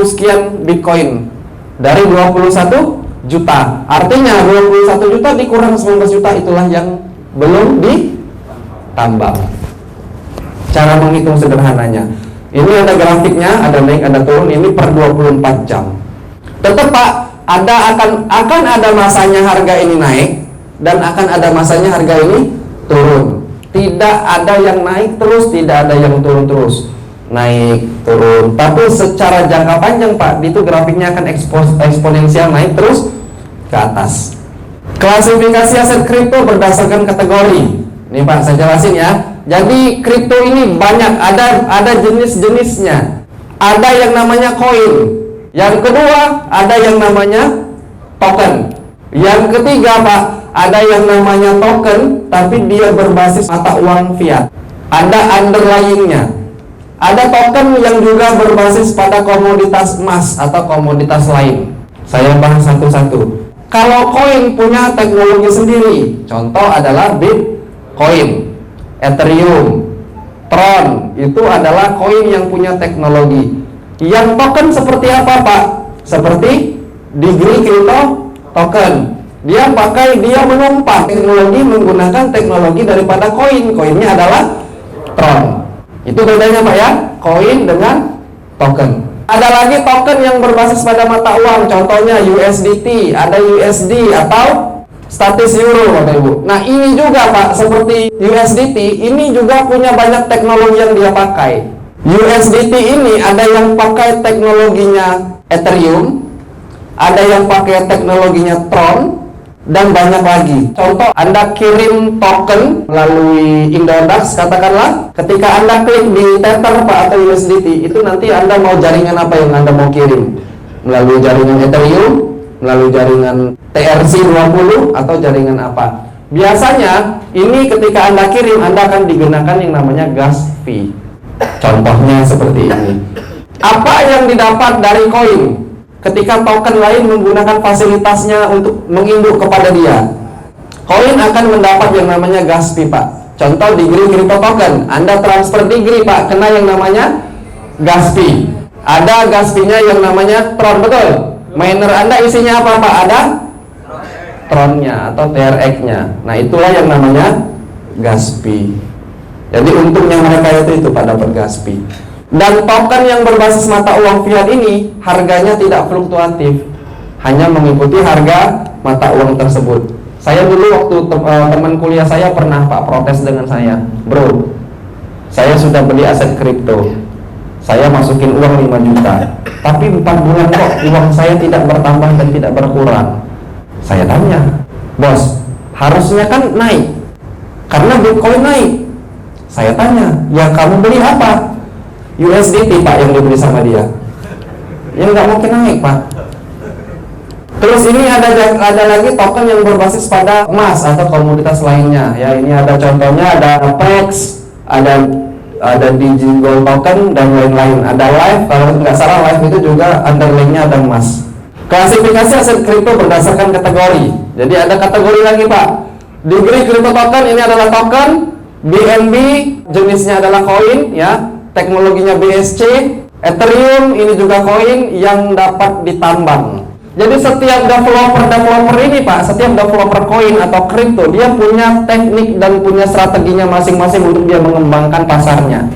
sekian Bitcoin dari 21 juta. Artinya 21 juta dikurang 19 juta, itulah yang belum ditambah. Cara menghitung sederhananya, ini ada grafiknya, ada naik, ada turun. Ini per 24 jam. Tetap Pak, akan ada masanya harga ini naik dan akan ada masanya harga ini turun. Tidak ada yang naik terus, tidak ada yang turun terus. Naik turun, tapi secara jangka panjang Pak, itu grafiknya akan eksponensial naik terus ke atas. Klasifikasi aset kripto berdasarkan kategori. Nih Pak, saya jelasin ya. Jadi kripto ini banyak, ada jenis-jenisnya. Ada yang namanya koin. Yang kedua, ada yang namanya token. Yang ketiga Pak, ada yang namanya token tapi dia berbasis mata uang fiat. Ada underlyingnya. Ada token yang juga berbasis pada komoditas emas atau komoditas lain. Saya bahas satu-satu. Kalau koin punya teknologi sendiri, contoh adalah Bitcoin, Ethereum, Tron, itu adalah koin yang punya teknologi. Yang token seperti apa Pak? Seperti Degree Crypto Token. Dia menumpang teknologi, menggunakan teknologi daripada koin. Koinnya adalah Tron. Itu bedanya Pak ya, koin dengan token. Ada lagi token yang berbasis pada mata uang, contohnya USDT, ada USD atau statis euro Bapak Ibu. Nah ini juga Pak, seperti USDT, ini juga punya banyak teknologi yang dia pakai. USDT ini ada yang pakai teknologinya Ethereum, ada yang pakai teknologinya Tron, dan banyak lagi. Contoh, Anda kirim token melalui Indodax katakanlah, ketika Anda klik di Tether Pak atau USDT, itu nanti Anda mau jaringan apa yang Anda mau kirim, melalui jaringan Ethereum, melalui jaringan TRC20 atau jaringan apa. Biasanya ini ketika Anda kirim, Anda akan digunakan yang namanya gas fee. Contohnya seperti ini. Apa yang didapat dari koin ketika token lain menggunakan fasilitasnya untuk menginduk kepada dia? Koin akan mendapat yang namanya gas fee Pak. Contoh Degree Crypto Token, Anda transfer Degree Pak, kena yang namanya gas fee. Ada gas fee-nya yang namanya Tron, betul? Miner Anda isinya apa Pak? Ada Tron-nya atau TRX-nya. Nah itulah yang namanya gas fee. Jadi untungnya mereka itu Pak, dapat gas fee. Dan token yang berbasis mata uang fiat ini harganya tidak fluktuatif, hanya mengikuti harga mata uang tersebut. Saya dulu waktu teman kuliah saya pernah Pak protes dengan saya, bro, saya sudah beli aset kripto, saya masukin uang 5 juta, tapi 4 bulan kok uang saya tidak bertambah dan tidak berkurang. Saya tanya, bos, harusnya kan naik, karena Bitcoin naik. Saya tanya, ya kamu beli apa? USDT Pak yang dibeli sama dia. Ya nggak mungkin naik Pak. Terus ini ada lagi token yang berbasis pada emas atau komoditas lainnya. Ya ini ada contohnya, ada PEX, ada Digigold token dan lain-lain. Ada Live, kalau nggak salah Live itu juga underlying-nya ada emas. Klasifikasi aset kripto berdasarkan kategori. Jadi ada kategori lagi Pak. Degree Crypto Token ini adalah token, BNB jenisnya adalah koin ya. Teknologinya BSC, Ethereum ini juga koin yang dapat ditambang. Jadi setiap developer ini Pak, setiap developer koin atau kripto, dia punya teknik dan punya strateginya masing-masing untuk dia mengembangkan pasarnya.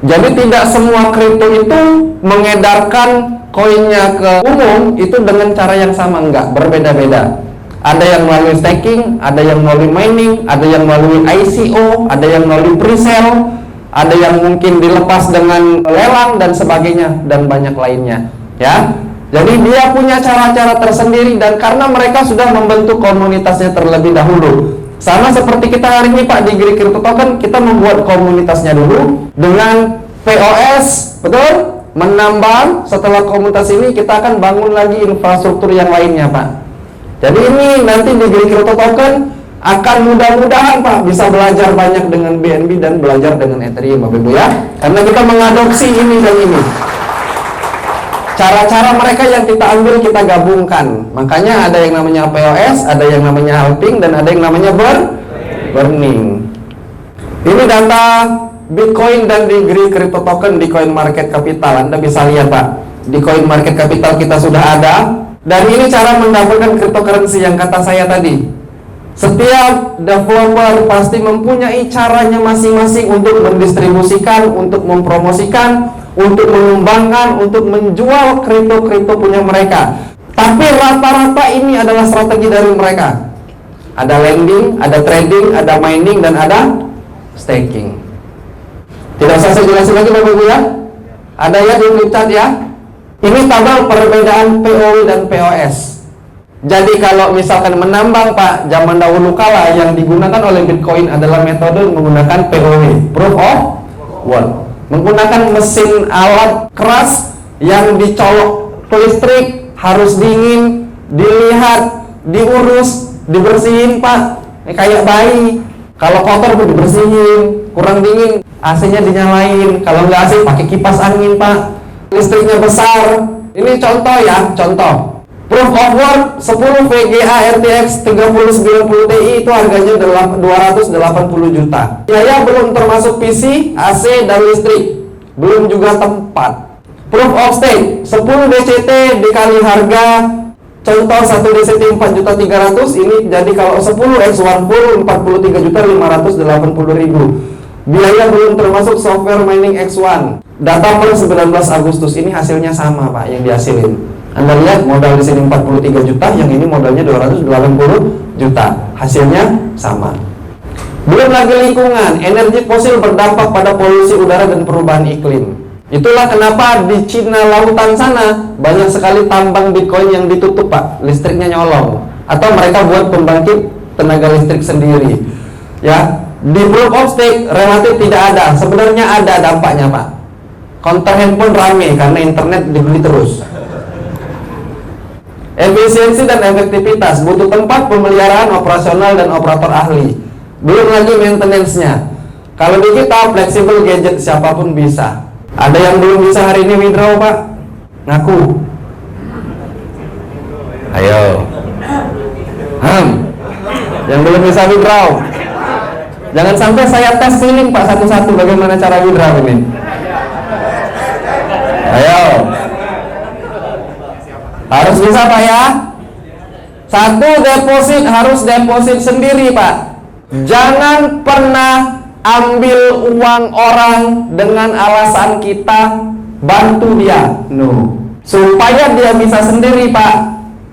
Jadi tidak semua kripto itu mengedarkan koinnya ke umum itu dengan cara yang sama, enggak, berbeda-beda. Ada yang melalui staking, ada yang melalui mining, ada yang melalui ICO, ada yang melalui pre-sale, ada yang mungkin dilepas dengan lelang dan sebagainya dan banyak lainnya ya. Jadi dia punya cara-cara tersendiri dan karena mereka sudah membentuk komunitasnya terlebih dahulu. Sama seperti kita hari ini Pak di Degree Crypto Token, kita membuat komunitasnya dulu dengan POS, betul? Menambang, setelah komunitas ini kita akan bangun lagi infrastruktur yang lainnya Pak. Jadi ini nanti di Degree Crypto Token akan mudah-mudahan Pak bisa belajar banyak dengan BNB dan belajar dengan Ethereum Bapak Ibu ya, karena kita mengadopsi ini dan ini. Cara-cara mereka yang kita ambil kita gabungkan. Makanya ada yang namanya POS, ada yang namanya halving, dan ada yang namanya burning. Ini data Bitcoin dan Degree Crypto Token di Coin Market Capital. Anda bisa lihat Pak, di Coin Market Capital kita sudah ada. Dan ini cara mendapatkan cryptocurrency yang kata saya tadi. Setiap developer pasti mempunyai caranya masing-masing untuk mendistribusikan, untuk mempromosikan, untuk mengembangkan, untuk menjual kripto-kripto punya mereka. Tapi rata-rata ini adalah strategi dari mereka. Ada lending, ada trading, ada mining, dan ada staking. Tidak usah saya jelasin lagi Bapak Ibu ya. Ada ya di flip chart ya. Ini tabel perbedaan POW dan POS. Jadi kalau misalkan menambang Pak, zaman dahulu kala yang digunakan oleh Bitcoin adalah metode menggunakan POW, Proof of Work. Menggunakan mesin alat keras yang dicolok ke listrik, harus dingin, dilihat, diurus, dibersihin Pak. Kayak bayi. Kalau kotor pun dibersihin, kurang dingin, AC-nya dinyalain. Kalau nggak AC pakai kipas angin Pak. Listriknya besar. Ini contoh ya, contoh. Proof of Work 10 VGA RTX 3090 Ti itu harganya 280 juta. Biaya belum termasuk PC, AC, dan listrik. Belum juga tempat. Proof of Stake 10 DCT dikali harga. Contoh 1 DCT 4.300.000 ini jadi kalau 10 X1 full 43.580.000. Biaya belum termasuk software mining X1. Data per 19 Agustus ini hasilnya sama Pak yang dihasilin. Anda lihat modal di sini 43 juta, yang ini modalnya 280 juta. Hasilnya sama. Belum lagi lingkungan, energi fosil berdampak pada polusi udara dan perubahan iklim. Itulah kenapa di Cina lautan sana banyak sekali tambang Bitcoin yang ditutup Pak, listriknya nyolong. atau mereka buat pembangkit tenaga listrik sendiri. Ya, di proof of stake relatif tidak ada. Sebenarnya ada dampaknya, Pak. Konter handphone rame karena internet dibeli terus. Efisiensi dan efektivitas, butuh tempat, pemeliharaan, operasional, dan operator ahli. Belum lagi maintenance-nya. Kalau digital, fleksibel, gadget, siapapun bisa. Ada yang belum bisa hari ini withdraw, Pak? Ngaku. Ayo. Yang belum bisa withdraw. Jangan sampai saya tes keliling, Pak, satu-satu bagaimana cara withdraw ini. Ayo. Harus bisa, Pak, ya. Satu, deposit harus deposit sendiri, Pak. Jangan pernah ambil uang orang dengan alasan kita bantu dia. No. Supaya dia bisa sendiri, Pak,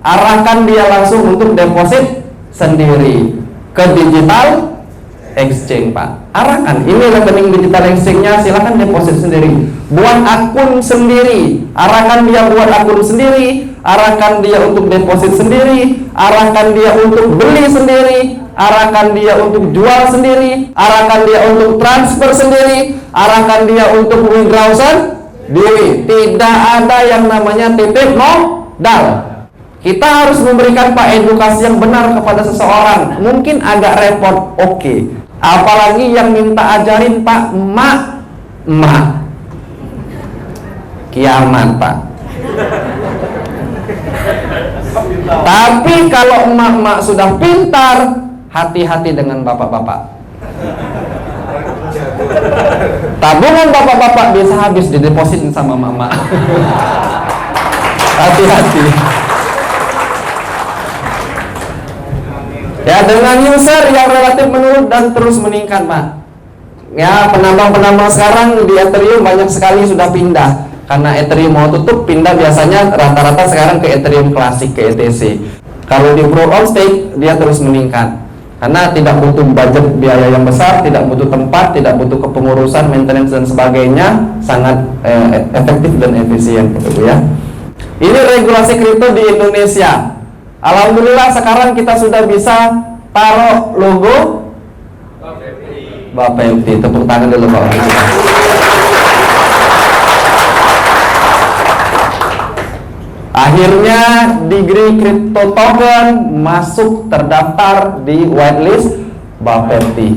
arahkan dia langsung untuk deposit sendiri ke digital exchange, Pak. Arahkan, ini rekening digital exchange-nya, silakan deposit sendiri. Buat akun sendiri, arahkan dia buat akun sendiri, arahkan dia untuk deposit sendiri, arahkan dia untuk beli sendiri, arahkan dia untuk jual sendiri, arahkan dia untuk transfer sendiri, arahkan dia untuk withdraw sendiri. Tidak ada yang namanya titip modal. Kita harus memberikan, Pak, edukasi yang benar kepada seseorang. Mungkin agak repot, oke. Apalagi yang minta ajarin, Pak, emak. Kiamat, Pak. Tapi kalau emak-emak sudah pintar, hati-hati dengan bapak-bapak. Tabungan bapak-bapak bisa habis didepositin sama emak-emak. Hati-hati. Ya, dengan user yang relatif menurun dan terus meningkat, Pak. Ya, penambang-penambang sekarang di Ethereum banyak sekali sudah pindah. Karena Ethereum mau tutup, pindah biasanya rata-rata sekarang ke Ethereum klasik, ke ETC. Kalau di Proof of Stake, dia terus meningkat. Karena tidak butuh budget biaya yang besar, tidak butuh tempat, tidak butuh kepengurusan, maintenance dan sebagainya, sangat efektif dan efisien, gitu ya. Ini regulasi kripto di Indonesia. Alhamdulillah sekarang kita sudah bisa taruh logo Bapepti. Tepuk tangan dulu, Pak. Akhirnya Degree Crypto Token masuk terdaftar di whitelist Bapepti.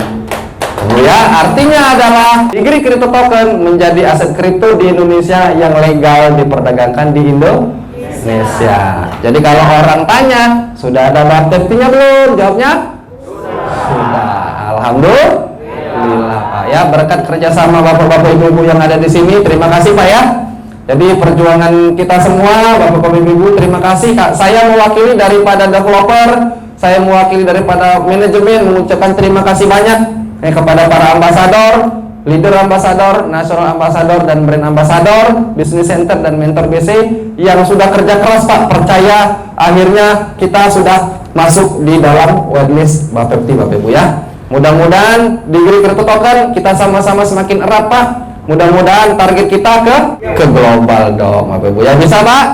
Ya, artinya adalah Degree Crypto Token menjadi aset kripto di Indonesia yang legal diperdagangkan di Indonesia. Jadi kalau orang tanya, sudah ada Bapeptinya belum? Jawabnya sudah. Alhamdulillah, Pak. Ya, berkat kerjasama bapak-bapak ibu-ibu yang ada di sini, terima kasih, Pak, ya. Jadi perjuangan kita semua, bapak-bapak ibu-ibu, terima kasih, Kak. Saya mewakili daripada developer, saya mewakili daripada manajemen mengucapkan terima kasih banyak kepada para ambasador, leader ambasador, national ambasador, dan brand ambasador, business center dan mentor BC yang sudah kerja keras, Pak. Percaya akhirnya kita sudah masuk di dalam whitelist Bapepti, Bapak Ibu, ya. Mudah-mudahan di Degree Crypto Token kita sama-sama semakin erat, Pak. Mudah-mudahan target kita ke global dong, Bapak Ibu, ya. Bisa, Pak?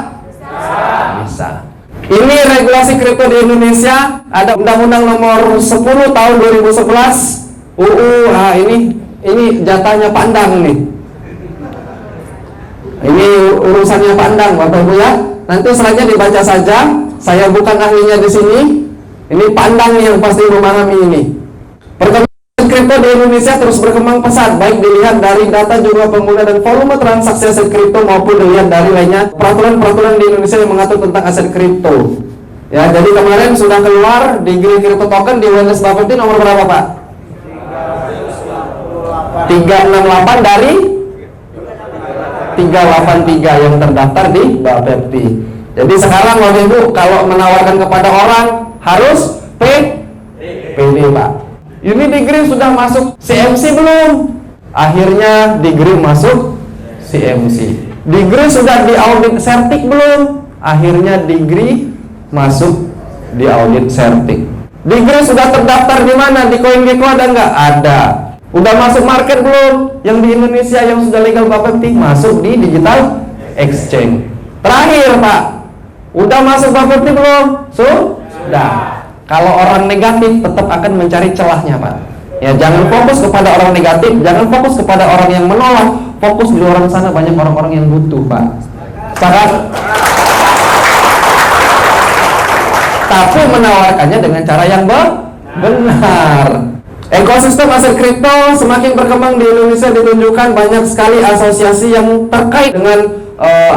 Bisa. Ini regulasi kripto di Indonesia, ada Undang-Undang nomor 10 tahun 2011 UU. Nah, ini jatahnya Pandang nih. Ini urusannya Pandang, Bapak Ibu, ya. Nanti selanjutnya dibaca saja. Saya bukan ahlinya di sini. Ini Pandang nih yang pasti memahami ini. Perkembangan kripto di Indonesia terus berkembang pesat, baik dilihat dari data jumlah pengguna dan volume transaksi aset kripto maupun dilihat dari lainnya peraturan-peraturan di Indonesia yang mengatur tentang aset kripto. Ya, jadi kemarin sudah keluar Degree Crypto Token di whitelist Bapepti nomor berapa, Pak? 368 dari 383 yang terdaftar di Bapepti. Jadi sekarang Bapak Ibu kalau menawarkan kepada orang harus PD, Pak. Ini Degree sudah masuk CMC belum? Akhirnya Degree masuk CMC. Degree sudah di audit Certik belum? Akhirnya Degree masuk di audit Certik. Degree sudah terdaftar di mana? Di CoinGecko ada nggak? Ada. Udah masuk market belum? Yang di Indonesia yang sudah legal Bapepti masuk di digital exchange. Terakhir, Pak, udah masuk Bapepti belum? Nah, kalau orang negatif tetap akan mencari celahnya, Pak. Ya, jangan fokus kepada orang negatif, jangan fokus kepada orang yang menolak, fokus di orang sana, banyak orang-orang yang butuh, Pak. Sepakat? Tapi menawarkannya dengan cara yang benar. Ekosistem aset kripto semakin berkembang di Indonesia, ditunjukkan banyak sekali asosiasi yang terkait dengan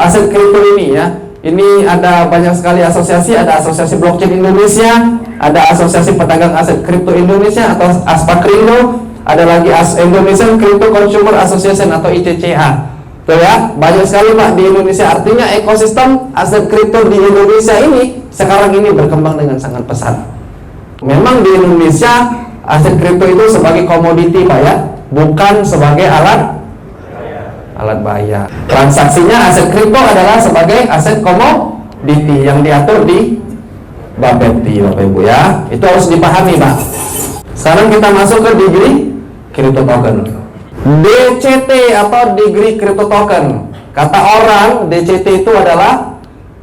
aset kripto ini ya. Ini ada banyak sekali asosiasi, ada Asosiasi Blockchain Indonesia, ada Asosiasi Pedagang Aset Kripto Indonesia atau ASPAKRINDO, ada lagi Indonesian Crypto Consumer Association atau ICCA. Tuh ya, banyak sekali Pak di Indonesia. Artinya ekosistem aset kripto di Indonesia ini sekarang ini berkembang dengan sangat pesat. Memang di Indonesia aset kripto itu sebagai komoditi Pak ya, bukan sebagai alat bayar. Transaksinya aset kripto adalah sebagai aset komoditi yang diatur di Bapepti, Bapak Ibu ya. Itu harus dipahami Pak. Sekarang kita masuk ke degree crypto token. DCT atau degree crypto token. Kata orang DCT itu adalah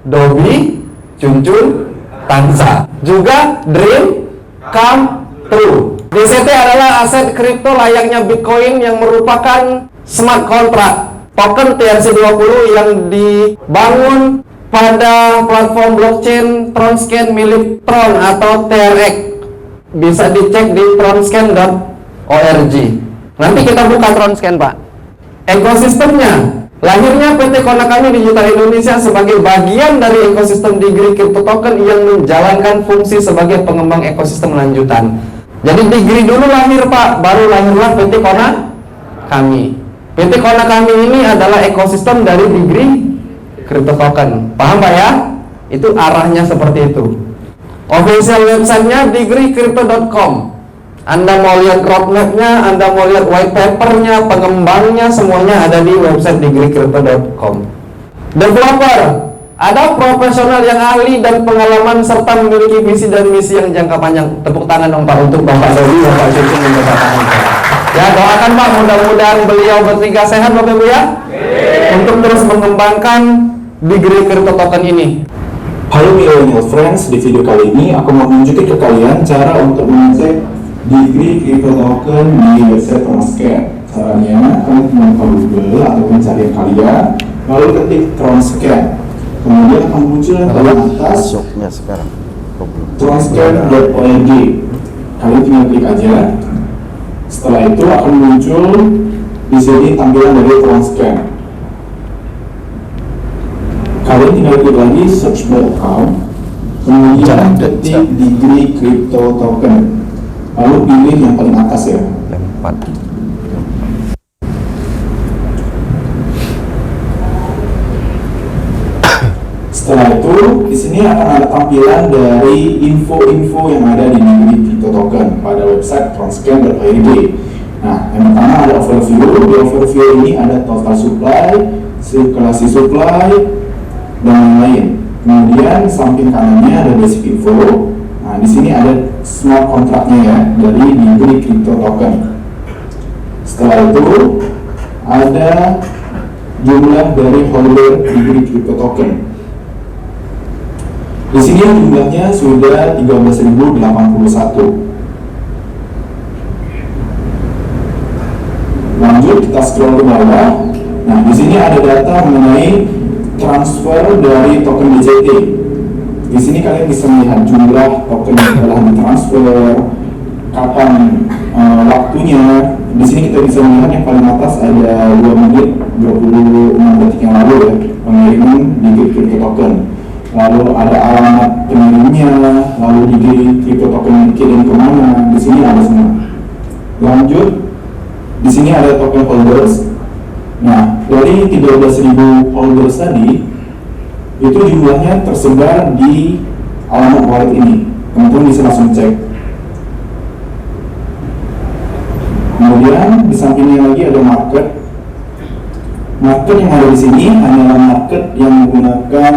Dobi, Cuncun, Tansa. Juga Dream Come True. DCT adalah aset kripto layaknya Bitcoin yang merupakan smart contract token TRC20 yang dibangun pada platform blockchain Tronscan milik Tron atau TRX. Bisa dicek di tronscan.org. Nanti kita buka Tronscan Pak. Ekosistemnya, lahirnya PT Konakami Digital Indonesia sebagai bagian dari ekosistem degree crypto token yang menjalankan fungsi sebagai pengembang ekosistem lanjutan. Jadi degree dulu lahir Pak, baru lahirlah PT Konakami. PT Konakami ini adalah ekosistem dari degree crypto token. Paham Pak ya? Itu arahnya seperti itu. Official websitenya degreecrypto.com. Anda mau lihat roadmapnya, Anda mau lihat white papernya, pengembangnya, semuanya ada di website degreecrypto.com. Developer, ada profesional yang ahli dan pengalaman serta memiliki visi dan misi yang jangka panjang. Tepuk tangan dong Pak untuk Bapak Dodi, Bapak Cucu, dan Bapak Tangan. Ya, doakan Pak, mudah-mudahan beliau bertiga sehat Bapak Ibu ya, untuk terus mengembangkan degree crypto token ini. Halo Millennial Friends, di video kali ini aku mau menunjukkan ke kalian cara untuk mengecek degree crypto token di website Tronscan. Caranya, kalian buka Google atau pencarian kalian, lalu ketik Tronscan. Kemudian akan muncul di atas tronscan.org. Kalian tinggal klik aja. Setelah itu akan muncul di sini tampilan dari Tronscan. Kalian tinggal klik lagi search by account, kemudian ketik degree crypto token, lalu pilih yang paling atas ya. Setelah itu, di sini akan ada tampilan dari info-info yang ada di degree crypto token pada website tronscan.org. Nah, yang pertama ada overview. Di overview ini ada total supply, sirkulasi supply, dan lain-lain. Kemudian samping kanannya ada basic info. Nah, di sini ada smart contract-nya ya dari degree crypto token. Setelah itu ada jumlah dari holder degree crypto token. Di sini jumlahnya sudah 13.081. Lanjut kita scroll ke bawah. Nah, di sini ada data mengenai transfer dari token DCT. Di sini kalian bisa melihat jumlah token yang telah ditransfer, kapan waktunya. Di sini kita bisa melihat yang paling atas ada 2 menit 26 detik yang lalu ya, pengiriman degree crypto token. Lalu ada alamat pengirimnya, lalu degree crypto token dikirim kemana. Di sini ada semua. Lanjut, di sini ada token holders. Nah, dari 13.000 holders tadi, itu jumlahnya tersebar di alamat wallet ini. Teman-teman bisa langsung cek. Kemudian di sampingnya lagi ada market. Market yang ada di sini hanyalah market yang menggunakan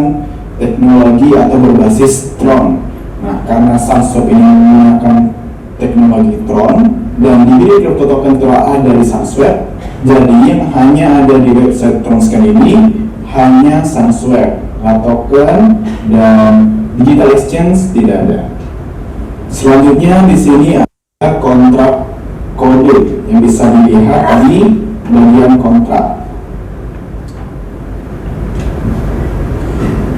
teknologi atau berbasis Tron. Nah, karena Sunswap ini menggunakan teknologi Tron dan degree crypto token telah ada dari Sunswap, jadi yang hanya ada di website Tronscan ini hanya Sunswap, token dan digital exchange tidak ada. Selanjutnya di sini ada kontrak kode yang bisa dilihat di bagian kontrak.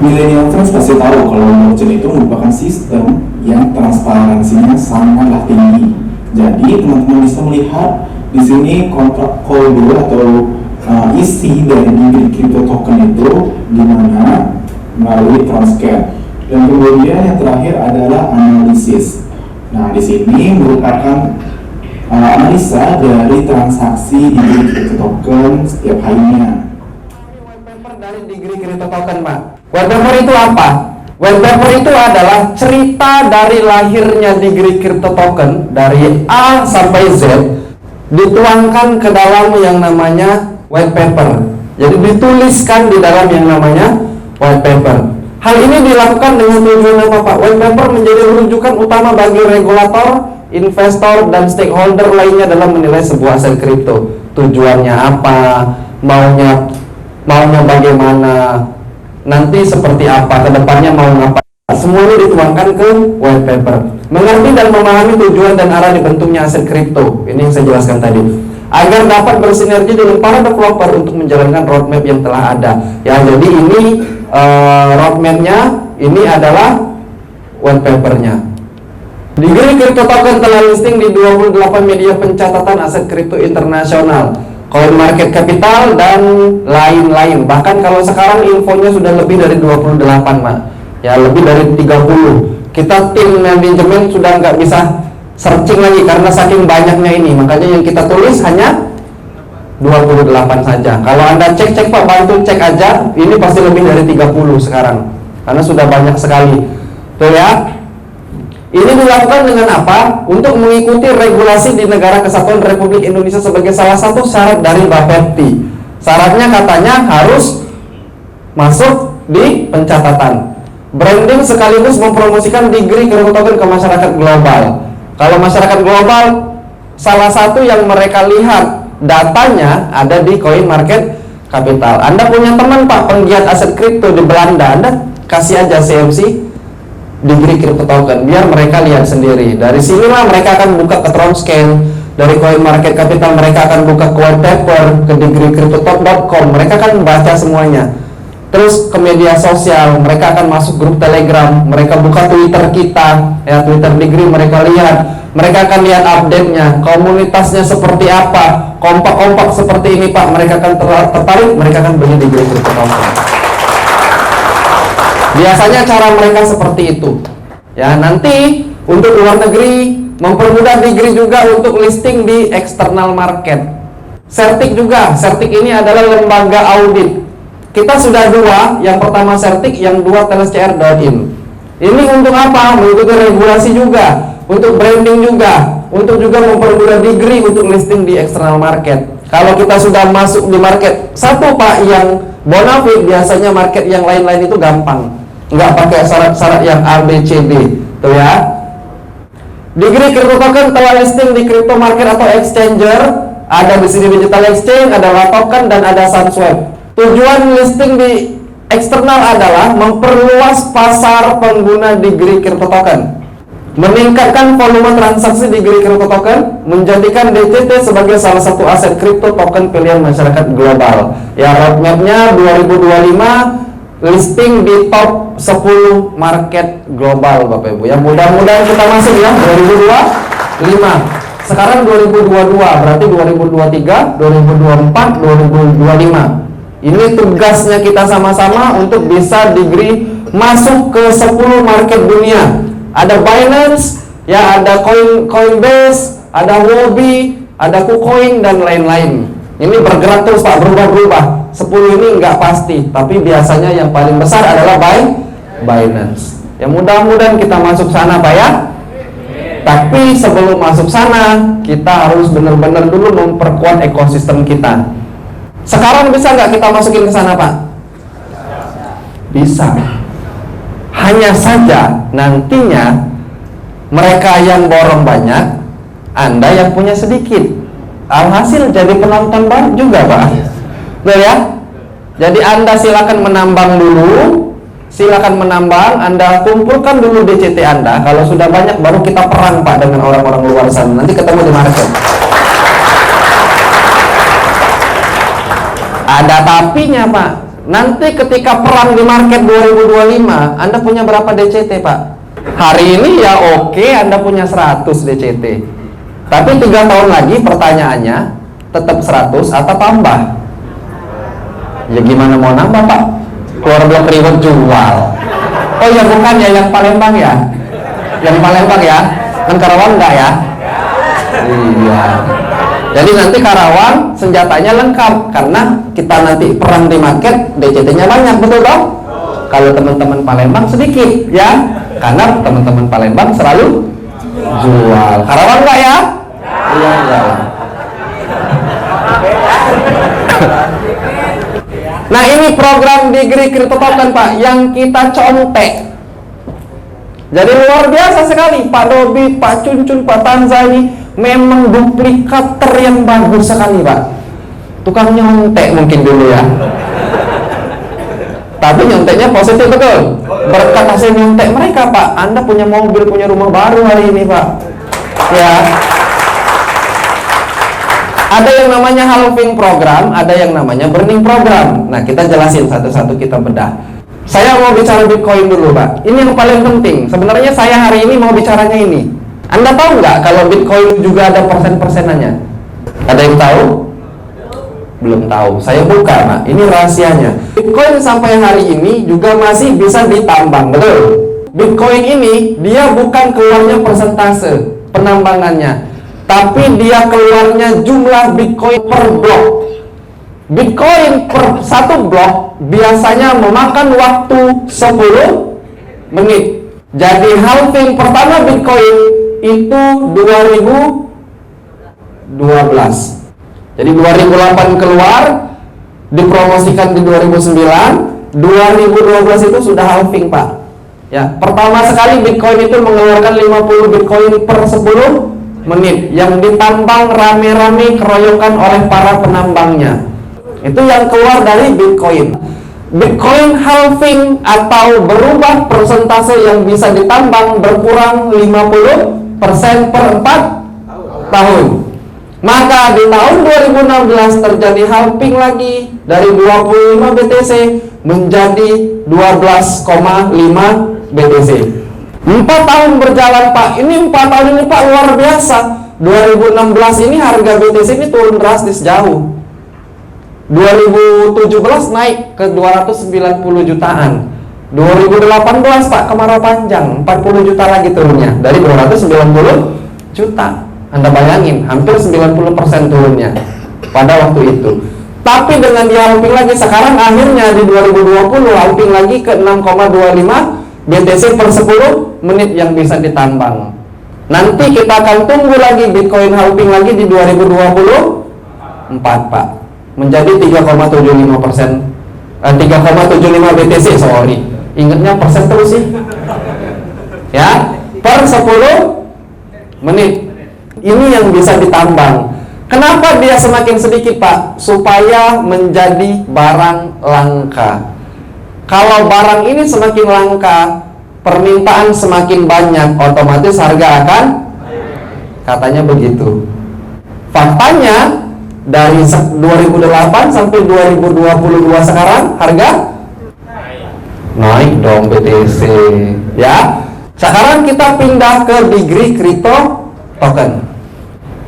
Millennial Trust pasti tahu kalau blockchain itu merupakan sistem yang transparansinya sangatlah tinggi. Jadi teman-teman bisa melihat di sini kontrak kode atau isi dari degree crypto token itu gimana melalui Transcan. Dan kemudian yang terakhir adalah analisis. Nah, di sini merupakan analisa dari transaksi degree crypto token setiap harinya. White paper dari degree crypto token, Pak. White paper itu apa? White paper itu adalah cerita dari lahirnya degree crypto token dari A sampai Z, dituangkan ke dalam yang namanya white paper. Jadi dituliskan di dalam yang namanya white paper. Hal ini dilakukan dengan tujuan apa, Pak? White paper menjadi rujukan utama bagi regulator, investor, dan stakeholder lainnya dalam menilai sebuah aset kripto. Tujuannya apa? Maunya bagaimana? Nanti seperti apa? Kedepannya mau ngapain? Semuanya dituangkan ke white paper. Mengerti dan memahami tujuan dan arah dibentuknya aset kripto. Ini yang saya jelaskan tadi. Agar dapat bersinergi dengan para developer untuk menjalankan roadmap yang telah ada. Ya, jadi ini roadmapnya, ini adalah white papernya. Degree crypto token telah listing di 28 media pencatatan aset kripto internasional, CoinMarket Capital, dan lain-lain. Bahkan kalau sekarang infonya sudah lebih dari 28, Pak. Ya, lebih dari 30. Kita tim manajemen sudah nggak bisa searching lagi karena saking banyaknya ini. Makanya yang kita tulis hanya 28 saja. Kalau Anda cek Pak, bantu cek aja. Ini pasti lebih dari 30 sekarang. Karena sudah banyak sekali. Tuh ya. Ini dilakukan dengan apa? Untuk mengikuti regulasi di Negara Kesatuan Republik Indonesia sebagai salah satu syarat dari Bapepti. Syaratnya katanya harus masuk di pencatatan. Branding sekaligus mempromosikan degree crypto token ke masyarakat global. Kalau masyarakat global, salah satu yang mereka lihat datanya ada di CoinMarket Capital. Anda punya teman, Pak, penggiat aset kripto di Belanda, Anda kasih aja CMC degree crypto token, biar mereka lihat sendiri. Dari sinilah mereka akan buka ke Transcan. Dari CoinMarket Capital mereka akan buka ke white paper, ke degreecryptotalk.com. Mereka akan baca semuanya. Terus ke media sosial, mereka akan masuk grup Telegram, mereka buka Twitter kita, ya, Twitter Degree, mereka lihat, mereka akan lihat update-nya, komunitasnya seperti apa, kompak-kompak seperti ini, Pak, mereka akan tertarik, mereka akan beli Degree crypto token. Biasanya cara mereka seperti itu. Ya, nanti untuk luar negeri mempermudah Degree juga untuk listing di external market. Certik juga, Certik ini adalah lembaga audit. Kita sudah dua, yang pertama Certik, yang dua TLSCR.in. Ini untuk apa? Mengikuti regulasi juga, untuk branding juga, untuk juga mempermudah Degree untuk listing di external market. Kalau kita sudah masuk di market satu, Pak, yang bonafide, biasanya market yang lain-lain itu gampang, nggak pakai syarat-syarat yang A, B, C, D. Tuh ya. Degree crypto token telah listing di crypto market atau exchanger. Ada di sini digital exchange, ada token, dan ada Sunswap. Tujuan listing di eksternal adalah memperluas pasar pengguna Degree crypto token, meningkatkan volume transaksi Degree crypto token, menjadikan DCT sebagai salah satu aset kripto token pilihan masyarakat global. Ya, roadmapnya 2025 listing di top 10 market global, Bapak Ibu. Ya, mudah-mudahan kita masuk ya 2025. Sekarang 2022, berarti 2023, 2024, 2025. Ini tugasnya kita sama-sama untuk bisa Degree masuk ke 10 market dunia. Ada Binance, ya, ada Coinbase, ada Huobi, ada KuCoin, dan lain-lain. Ini bergerak terus, Pak, berubah-berubah. 10 ini nggak pasti, tapi biasanya yang paling besar adalah Binance. Ya, mudah-mudahan kita masuk sana, Pak, ya. Tapi sebelum masuk sana, kita harus benar-benar dulu memperkuat ekosistem kita. Sekarang bisa nggak kita masukin ke sana, Pak? Bisa. Hanya saja nantinya mereka yang borong banyak, Anda yang punya sedikit. Alhasil jadi penonton juga, Pak. Betul ya? Jadi Anda silakan menambang dulu, silakan menambang. Anda kumpulkan dulu DCT Anda. Kalau sudah banyak baru kita perang Pak dengan orang-orang luar sana. Nanti ketemu di market. Ada tapinya Pak. Nanti ketika perang di market 2025, Anda punya berapa DCT Pak? Hari ini ya oke, Anda punya 100 DCT. Tapi 3 tahun lagi pertanyaannya, tetap 100 atau tambah? Ya gimana mau nambah Pak? Keluar blok reward jual. Oh ya bukan ya, yang Palembang ya? Yang Palembang ya? Yang Karawang enggak ya? Iya. Jadi nanti Karawang senjatanya lengkap karena kita nanti perang di market, DCT-nya banyak, betul dong? Kalau teman-teman Palembang sedikit ya, karena teman-teman Palembang selalu jual. Karawang enggak ya? Iya enggak. Nah ini program Degree Crypto Token Pak yang kita contek. Jadi luar biasa sekali Pak Dobi, Pak Cuncun, Pak Tanzani, memang duplikator yang bagus sekali Pak. Tukang nyontek mungkin dulu ya. Tapi nyonteknya positif betul. Berkat hasil nyontek mereka Pak, Anda punya mobil, punya rumah baru hari ini Pak. Ya. Ada yang namanya halving program, ada yang namanya burning program. Nah, kita jelasin satu-satu, kita bedah. Saya mau bicara Bitcoin dulu, Pak. Ini yang paling penting. Sebenarnya saya hari ini mau bicaranya ini. Anda tahu nggak kalau Bitcoin juga ada persen-persenannya? Ada yang tahu? Belum tahu. Saya buka, Pak. Ini rahasianya. Bitcoin sampai hari ini juga masih bisa ditambang, betul? Bitcoin ini dia bukan keluarnya persentase penambangannya, tapi dia keluarnya jumlah Bitcoin per blok. Bitcoin per satu blok biasanya memakan waktu 10 menit. Jadi halving pertama Bitcoin itu 2012. Jadi 2008 keluar, dipromosikan di 2009, 2012 itu sudah halving Pak. Ya, pertama sekali Bitcoin itu mengeluarkan 50 Bitcoin per 10 menit yang ditambang rame-rame keroyokan oleh para penambangnya. Itu yang keluar dari Bitcoin. Bitcoin halving atau berubah persentase yang bisa ditambang berkurang 50% per 4 tahun. Maka di tahun 2016 terjadi halving lagi dari 25 BTC menjadi 12,5 BTC. 4 tahun berjalan Pak. Ini 4 tahun ini Pak luar biasa. 2016 ini harga BTC ini turun drastis jauh. 2017 naik ke 290 jutaan. 2018 Pak kemarau panjang, 40 juta lagi turunnya dari 290 juta. Anda bayangin, hampir 90% turunnya pada waktu itu. Tapi dengan dia halving lagi sekarang, akhirnya di 2020 halving lagi ke 6,25 BTC per 10 menit yang bisa ditambang. Nanti kita akan tunggu lagi Bitcoin halving lagi di 2024 Pak, menjadi 3,75%, 3,75 BTC, sorry. Ingatnya persen terus sih. Ya, per 10 menit. Ini yang bisa ditambang. Kenapa dia semakin sedikit Pak? Supaya menjadi barang langka. Kalau barang ini semakin langka, permintaan semakin banyak, otomatis harga akan, katanya begitu. Faktanya dari 2008 sampai 2022 sekarang harga naik dong BTC. Ya. Sekarang kita pindah ke Degree Crypto Token.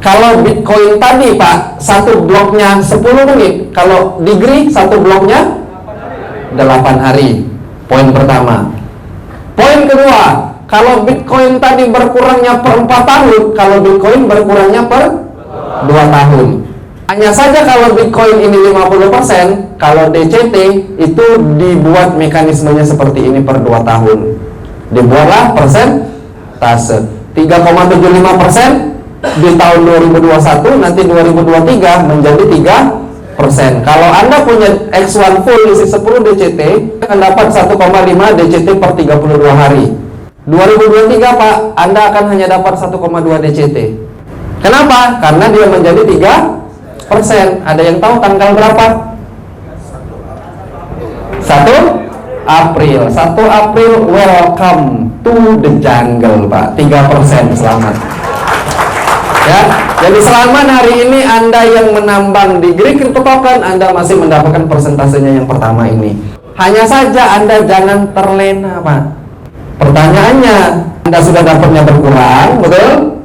Kalau Bitcoin tadi Pak, satu bloknya 10 menit. Kalau Degree satu bloknya 8 hari. Poin pertama. Poin kedua, kalau Bitcoin tadi berkurangnya per 4 tahun, kalau Bitcoin berkurangnya per 2 tahun. Hanya saja kalau Bitcoin ini 50%, kalau DCT itu dibuat mekanismenya seperti ini per 2 tahun. Dibuatlah persentase 3,75% di tahun 2021, nanti 2023 menjadi 3%. Kalau Anda punya X1 full isi 10 DCT, akan dapat 1,5 DCT per 32 hari. 2023 Pak, Anda akan hanya dapat 1,2 DCT. Kenapa? Karena dia menjadi 3%. Ada yang tahu tanggal berapa? 1 April. 1 April, welcome to the jungle, Pak. 3%, selamat. Ya, jadi selama hari ini Anda yang menambang di Green Crypto Token, Anda masih mendapatkan persentasenya yang pertama ini. Hanya saja Anda jangan terlena, Pak. Pertanyaannya, Anda sudah dapatnya berkurang, betul?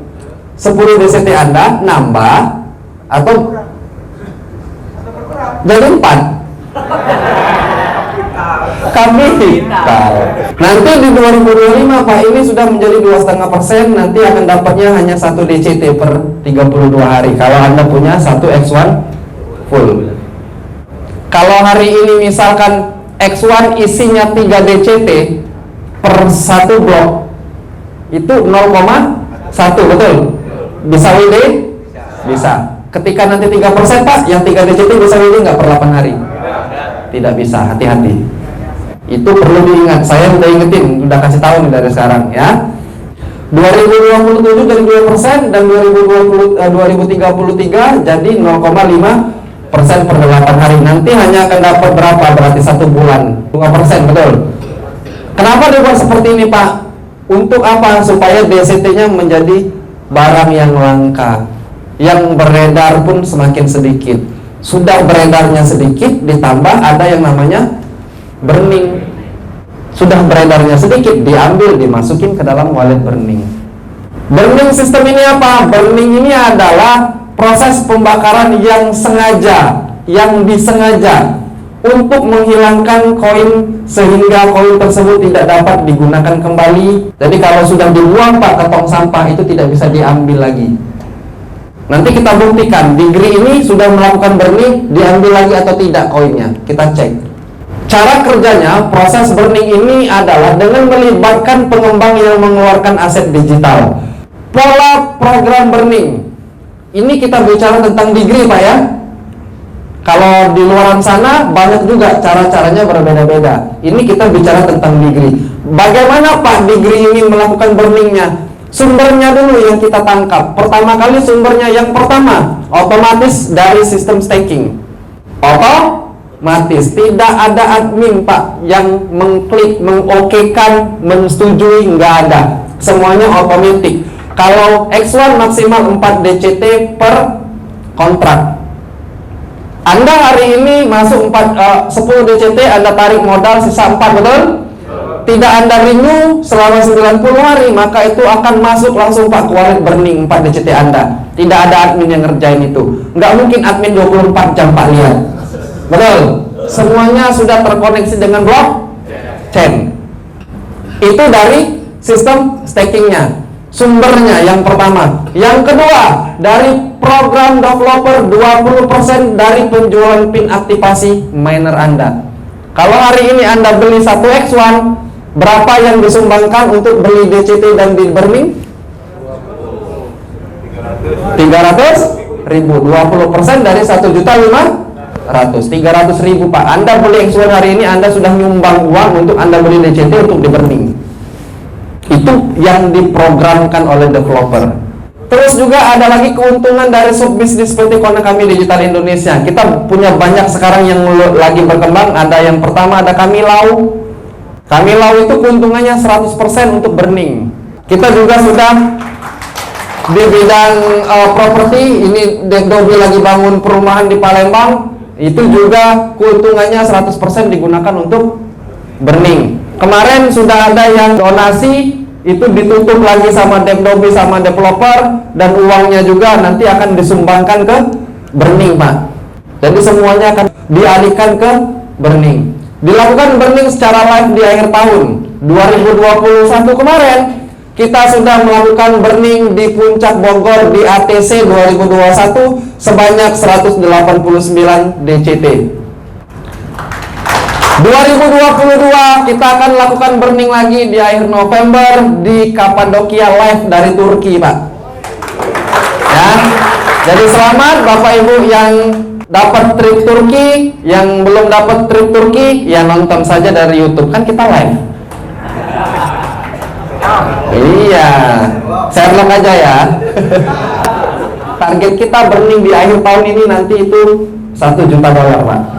10 DCT Anda nambah atau jadi 4? Kami tahu. Nanti di 2025 Pak, ini sudah menjadi 2,5%. Nanti akan dapatnya hanya 1 DCT per 32 hari kalau Anda punya 1 X1 full. Kalau hari ini misalkan X1 isinya 3 DCT per 1 blok, itu 0,1, betul? Bisa WD? Bisa. Ketika nanti 3% Pak, yang 3 DCT bisa WD nggak per 8 hari? Tidak bisa, hati-hati. Itu perlu diingat, saya udah ingetin, udah kasih tahu nih dari sekarang ya. 2027 jadi 2% dan 2033 jadi 0,5% per 8 hari. Nanti hanya akan dapat berapa? Berarti 1 bulan 2%, betul? Kenapa dibuat seperti ini Pak? Untuk apa? Supaya DCT-nya menjadi barang yang langka, yang beredar pun semakin sedikit. Sudah beredarnya sedikit, ditambah ada yang namanya burning. Sudah beredarnya sedikit, diambil, dimasukin ke dalam wallet burning. Burning sistem ini apa? Burning ini adalah proses pembakaran yang sengaja, yang disengaja untuk menghilangkan koin sehingga koin tersebut tidak dapat digunakan kembali. Jadi kalau sudah dibuang Pak ke tong sampah, itu tidak bisa diambil lagi. Nanti kita buktikan degree ini sudah melakukan burning, diambil lagi atau tidak koinnya. Kita cek. Cara kerjanya, proses burning ini adalah dengan melibatkan pengembang yang mengeluarkan aset digital. Pola program burning ini kita bicara tentang degree Pak ya. Kalau di luar sana banyak juga cara-caranya berbeda-beda. Ini kita bicara tentang degree. Bagaimana Pak degree ini melakukan burningnya? Sumbernya dulu yang kita tangkap. Pertama kali sumbernya yang pertama, otomatis dari sistem staking. Otomatis, tidak ada admin Pak yang mengklik, mengokekan, mensetujui, nggak ada. Semuanya otomatis. Kalau X1 maksimal 4 DCT per kontrak. Anda hari ini masuk 10 DCT, Anda tarik modal sisa 4, betul? Tidak Anda renew selama 90 hari, maka itu akan masuk langsung Pak ke wallet burning 4 DCT Anda. Tidak ada admin yang ngerjain itu. Nggak mungkin admin 24 jam Pak lihat. Betul? Semuanya sudah terkoneksi dengan blockchain. Itu dari sistem stakingnya. Sumbernya yang pertama. Yang kedua, dari program developer 20% dari penjualan pin aktivasi miner Anda. Kalau hari ini Anda beli 1 X1, berapa yang disumbangkan untuk beli DCT dan di burning? 300.000. 20% dari 1.500.000. 300.000 Pak. Anda beli X1 hari ini, Anda sudah nyumbang uang untuk Anda beli DCT untuk di burning. Itu yang diprogramkan oleh developer. Terus juga ada lagi keuntungan dari subbisnis seperti Konami Digital Indonesia. Kita punya banyak sekarang yang lagi berkembang. Ada yang pertama, ada Kamilau. Kamilau itu keuntungannya 100% untuk burning. Kita juga sudah di bidang properti. Ini Dobi lagi bangun perumahan di Palembang. Itu juga keuntungannya 100% digunakan untuk burning. Kemarin sudah ada yang donasi, itu ditutup lagi sama Dobi sama developer, dan uangnya juga nanti akan disumbangkan ke burning Pak. Jadi semuanya akan dialihkan ke burning. Dilakukan burning secara live di akhir tahun 2021 kemarin. Kita sudah melakukan burning di Puncak Bogor di ATC 2021 sebanyak 189 DCT. 2022 kita akan lakukan burning lagi di akhir November di Kapadokia live dari Turki Pak. Ya, jadi selamat Bapak Ibu yang dapat trip Turki, yang belum dapat trip Turki ya nonton saja dari YouTube, kan kita live. Iya, Sherlock aja ya. Target kita burning di akhir tahun ini nanti itu $1 juta Pak.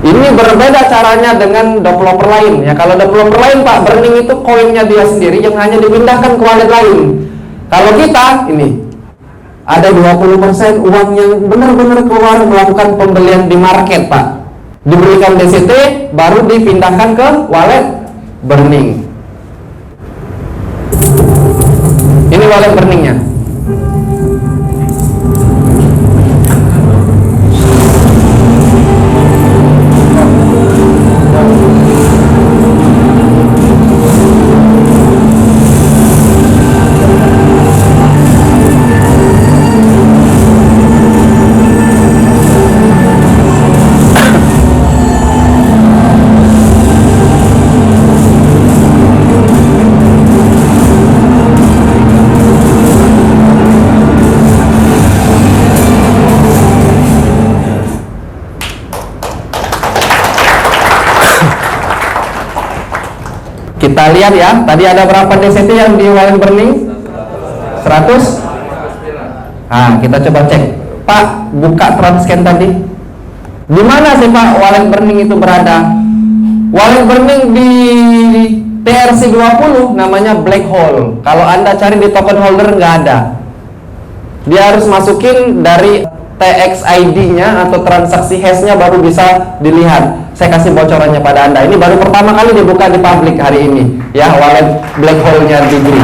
Ini berbeda caranya dengan developer lain ya. Kalau developer lain Pak, burning itu koinnya dia sendiri yang hanya dipindahkan ke wallet lain. Kalau kita ini ada 20% uang yang benar-benar keluar melakukan pembelian di market Pak, diberikan DCT baru dipindahkan ke wallet burning. Ini wallet burningnya. Kita lihat ya, tadi ada berapa DCT yang di wallet burning? 100? Nah, kita coba cek. Pak, buka Transcan tadi. Di mana sih Pak wallet burning itu berada? Wallet burning di TRC20 namanya black hole. Kalau Anda cari di token holder nggak ada. Dia harus masukin dari TXID-nya atau transaksi hash-nya baru bisa dilihat. Saya kasih bocorannya pada Anda. Ini baru pertama kali dibuka di publik hari ini, ya, wallet black hole-nya Degree.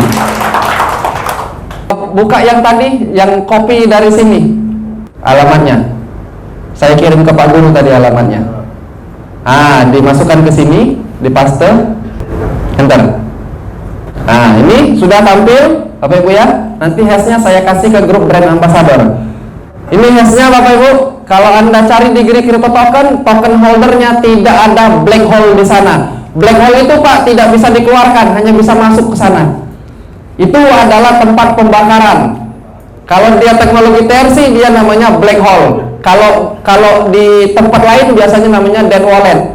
Buka yang tadi, yang copy dari sini, alamatnya. Saya kirim ke Pak Guru tadi alamatnya. Dimasukkan ke sini, dipaste, enter. Nah, ini sudah tampil, Bapak Ibu ya. Nanti hash-nya saya kasih ke grup brand ambassador. Ini hash-nya Bapak Ibu. Kalau Anda cari di Degree Crypto Token, token holdernya tidak ada black hole di sana. Black hole itu Pak tidak bisa dikeluarkan, hanya bisa masuk ke sana. Itu adalah tempat pembakaran. Kalau dia teknologi TRC, dia namanya black hole. Kalau di tempat lain biasanya namanya dead wallet.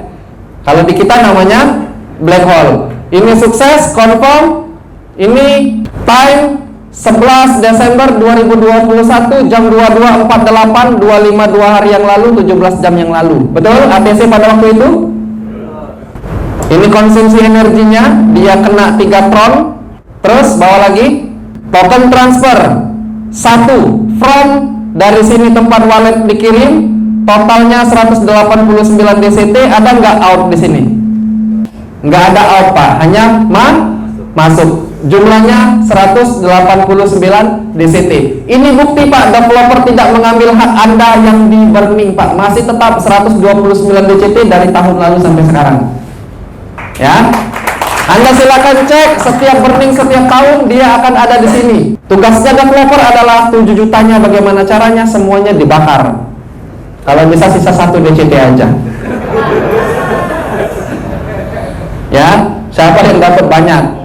Kalau di kita namanya black hole. Ini sukses, confirm. Ini time 11 Desember 2021 jam 22.48, 252 hari yang lalu, 17 jam yang lalu. Betul ATC pada waktu itu? Ini konsumsi energinya, dia kena 3 tron. Terus bawa lagi token transfer 1 from dari sini tempat wallet dikirim, totalnya 189 DCT. Ada nggak out di sini? Nggak ada out Pak, hanya masuk. Jumlahnya 189 DCT. Ini bukti Pak, developer tidak mengambil hak Anda yang di burning Pak. Masih tetap 129 DCT dari tahun lalu sampai sekarang. Ya. Anda silakan cek setiap burning setiap tahun dia akan ada di sini. Tugasnya developer adalah 7 jutanya bagaimana caranya semuanya dibakar. Kalau bisa sisa 1 DCT aja. Ya, siapa yang dapat banyak?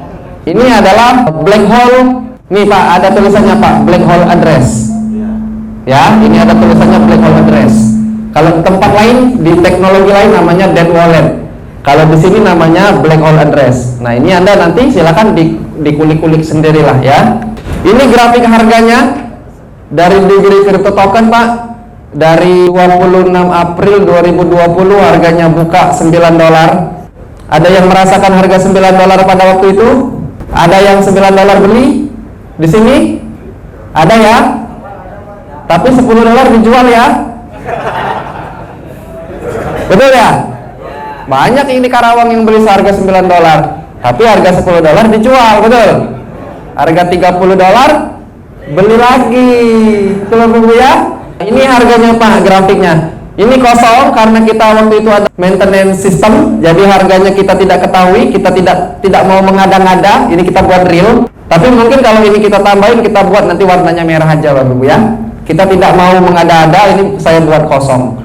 Ini adalah black hole. Nih Pak, ada tulisannya Pak, black hole address. Ya, ini ada tulisannya black hole address. Kalau di tempat lain, di teknologi lain namanya dead wallet. Kalau di sini namanya black hole address. Nah, ini Anda nanti silakan dikulik-kulik sendirilah ya. Ini grafik harganya dari Degree Crypto Token Pak. Dari 26 April 2020 harganya buka $9. Ada yang merasakan harga $9 pada waktu itu? Ada yang $9 beli di sini? Ada ya? Tapi $10 dijual ya? Betul ya? Banyak ini Karawang yang beli seharga $9, tapi harga $10 dijual, betul? Harga $30 beli lagi, betul ya? Ini harganya Pak, grafiknya. Ini kosong karena kita waktu itu ada maintenance system, jadi harganya kita tidak ketahui, kita tidak mau mengada-ngada. Ini kita buat real. Tapi mungkin kalau ini kita tambahin, kita buat nanti warnanya merah aja Bapak Ibu ya. Kita tidak mau mengada-ada, ini saya buat kosong.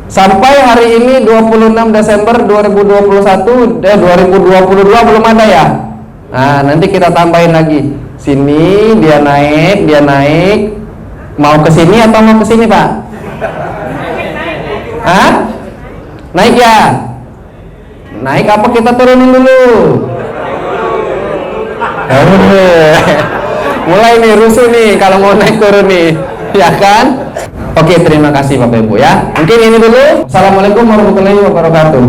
Sampai hari ini 26 Desember 2022 belum ada ya. Nah, nanti kita tambahin lagi. Sini dia naik. Mau ke sini atau mau ke sini Pak? Hah? Naik ya? Naik apa kita turunin dulu? Mulai nih rusuh nih kalau mau naik turun nih, ya kan? Oke, terima kasih Bapak Ibu ya. Mungkin ini dulu. Assalamualaikum warahmatullahi wabarakatuh.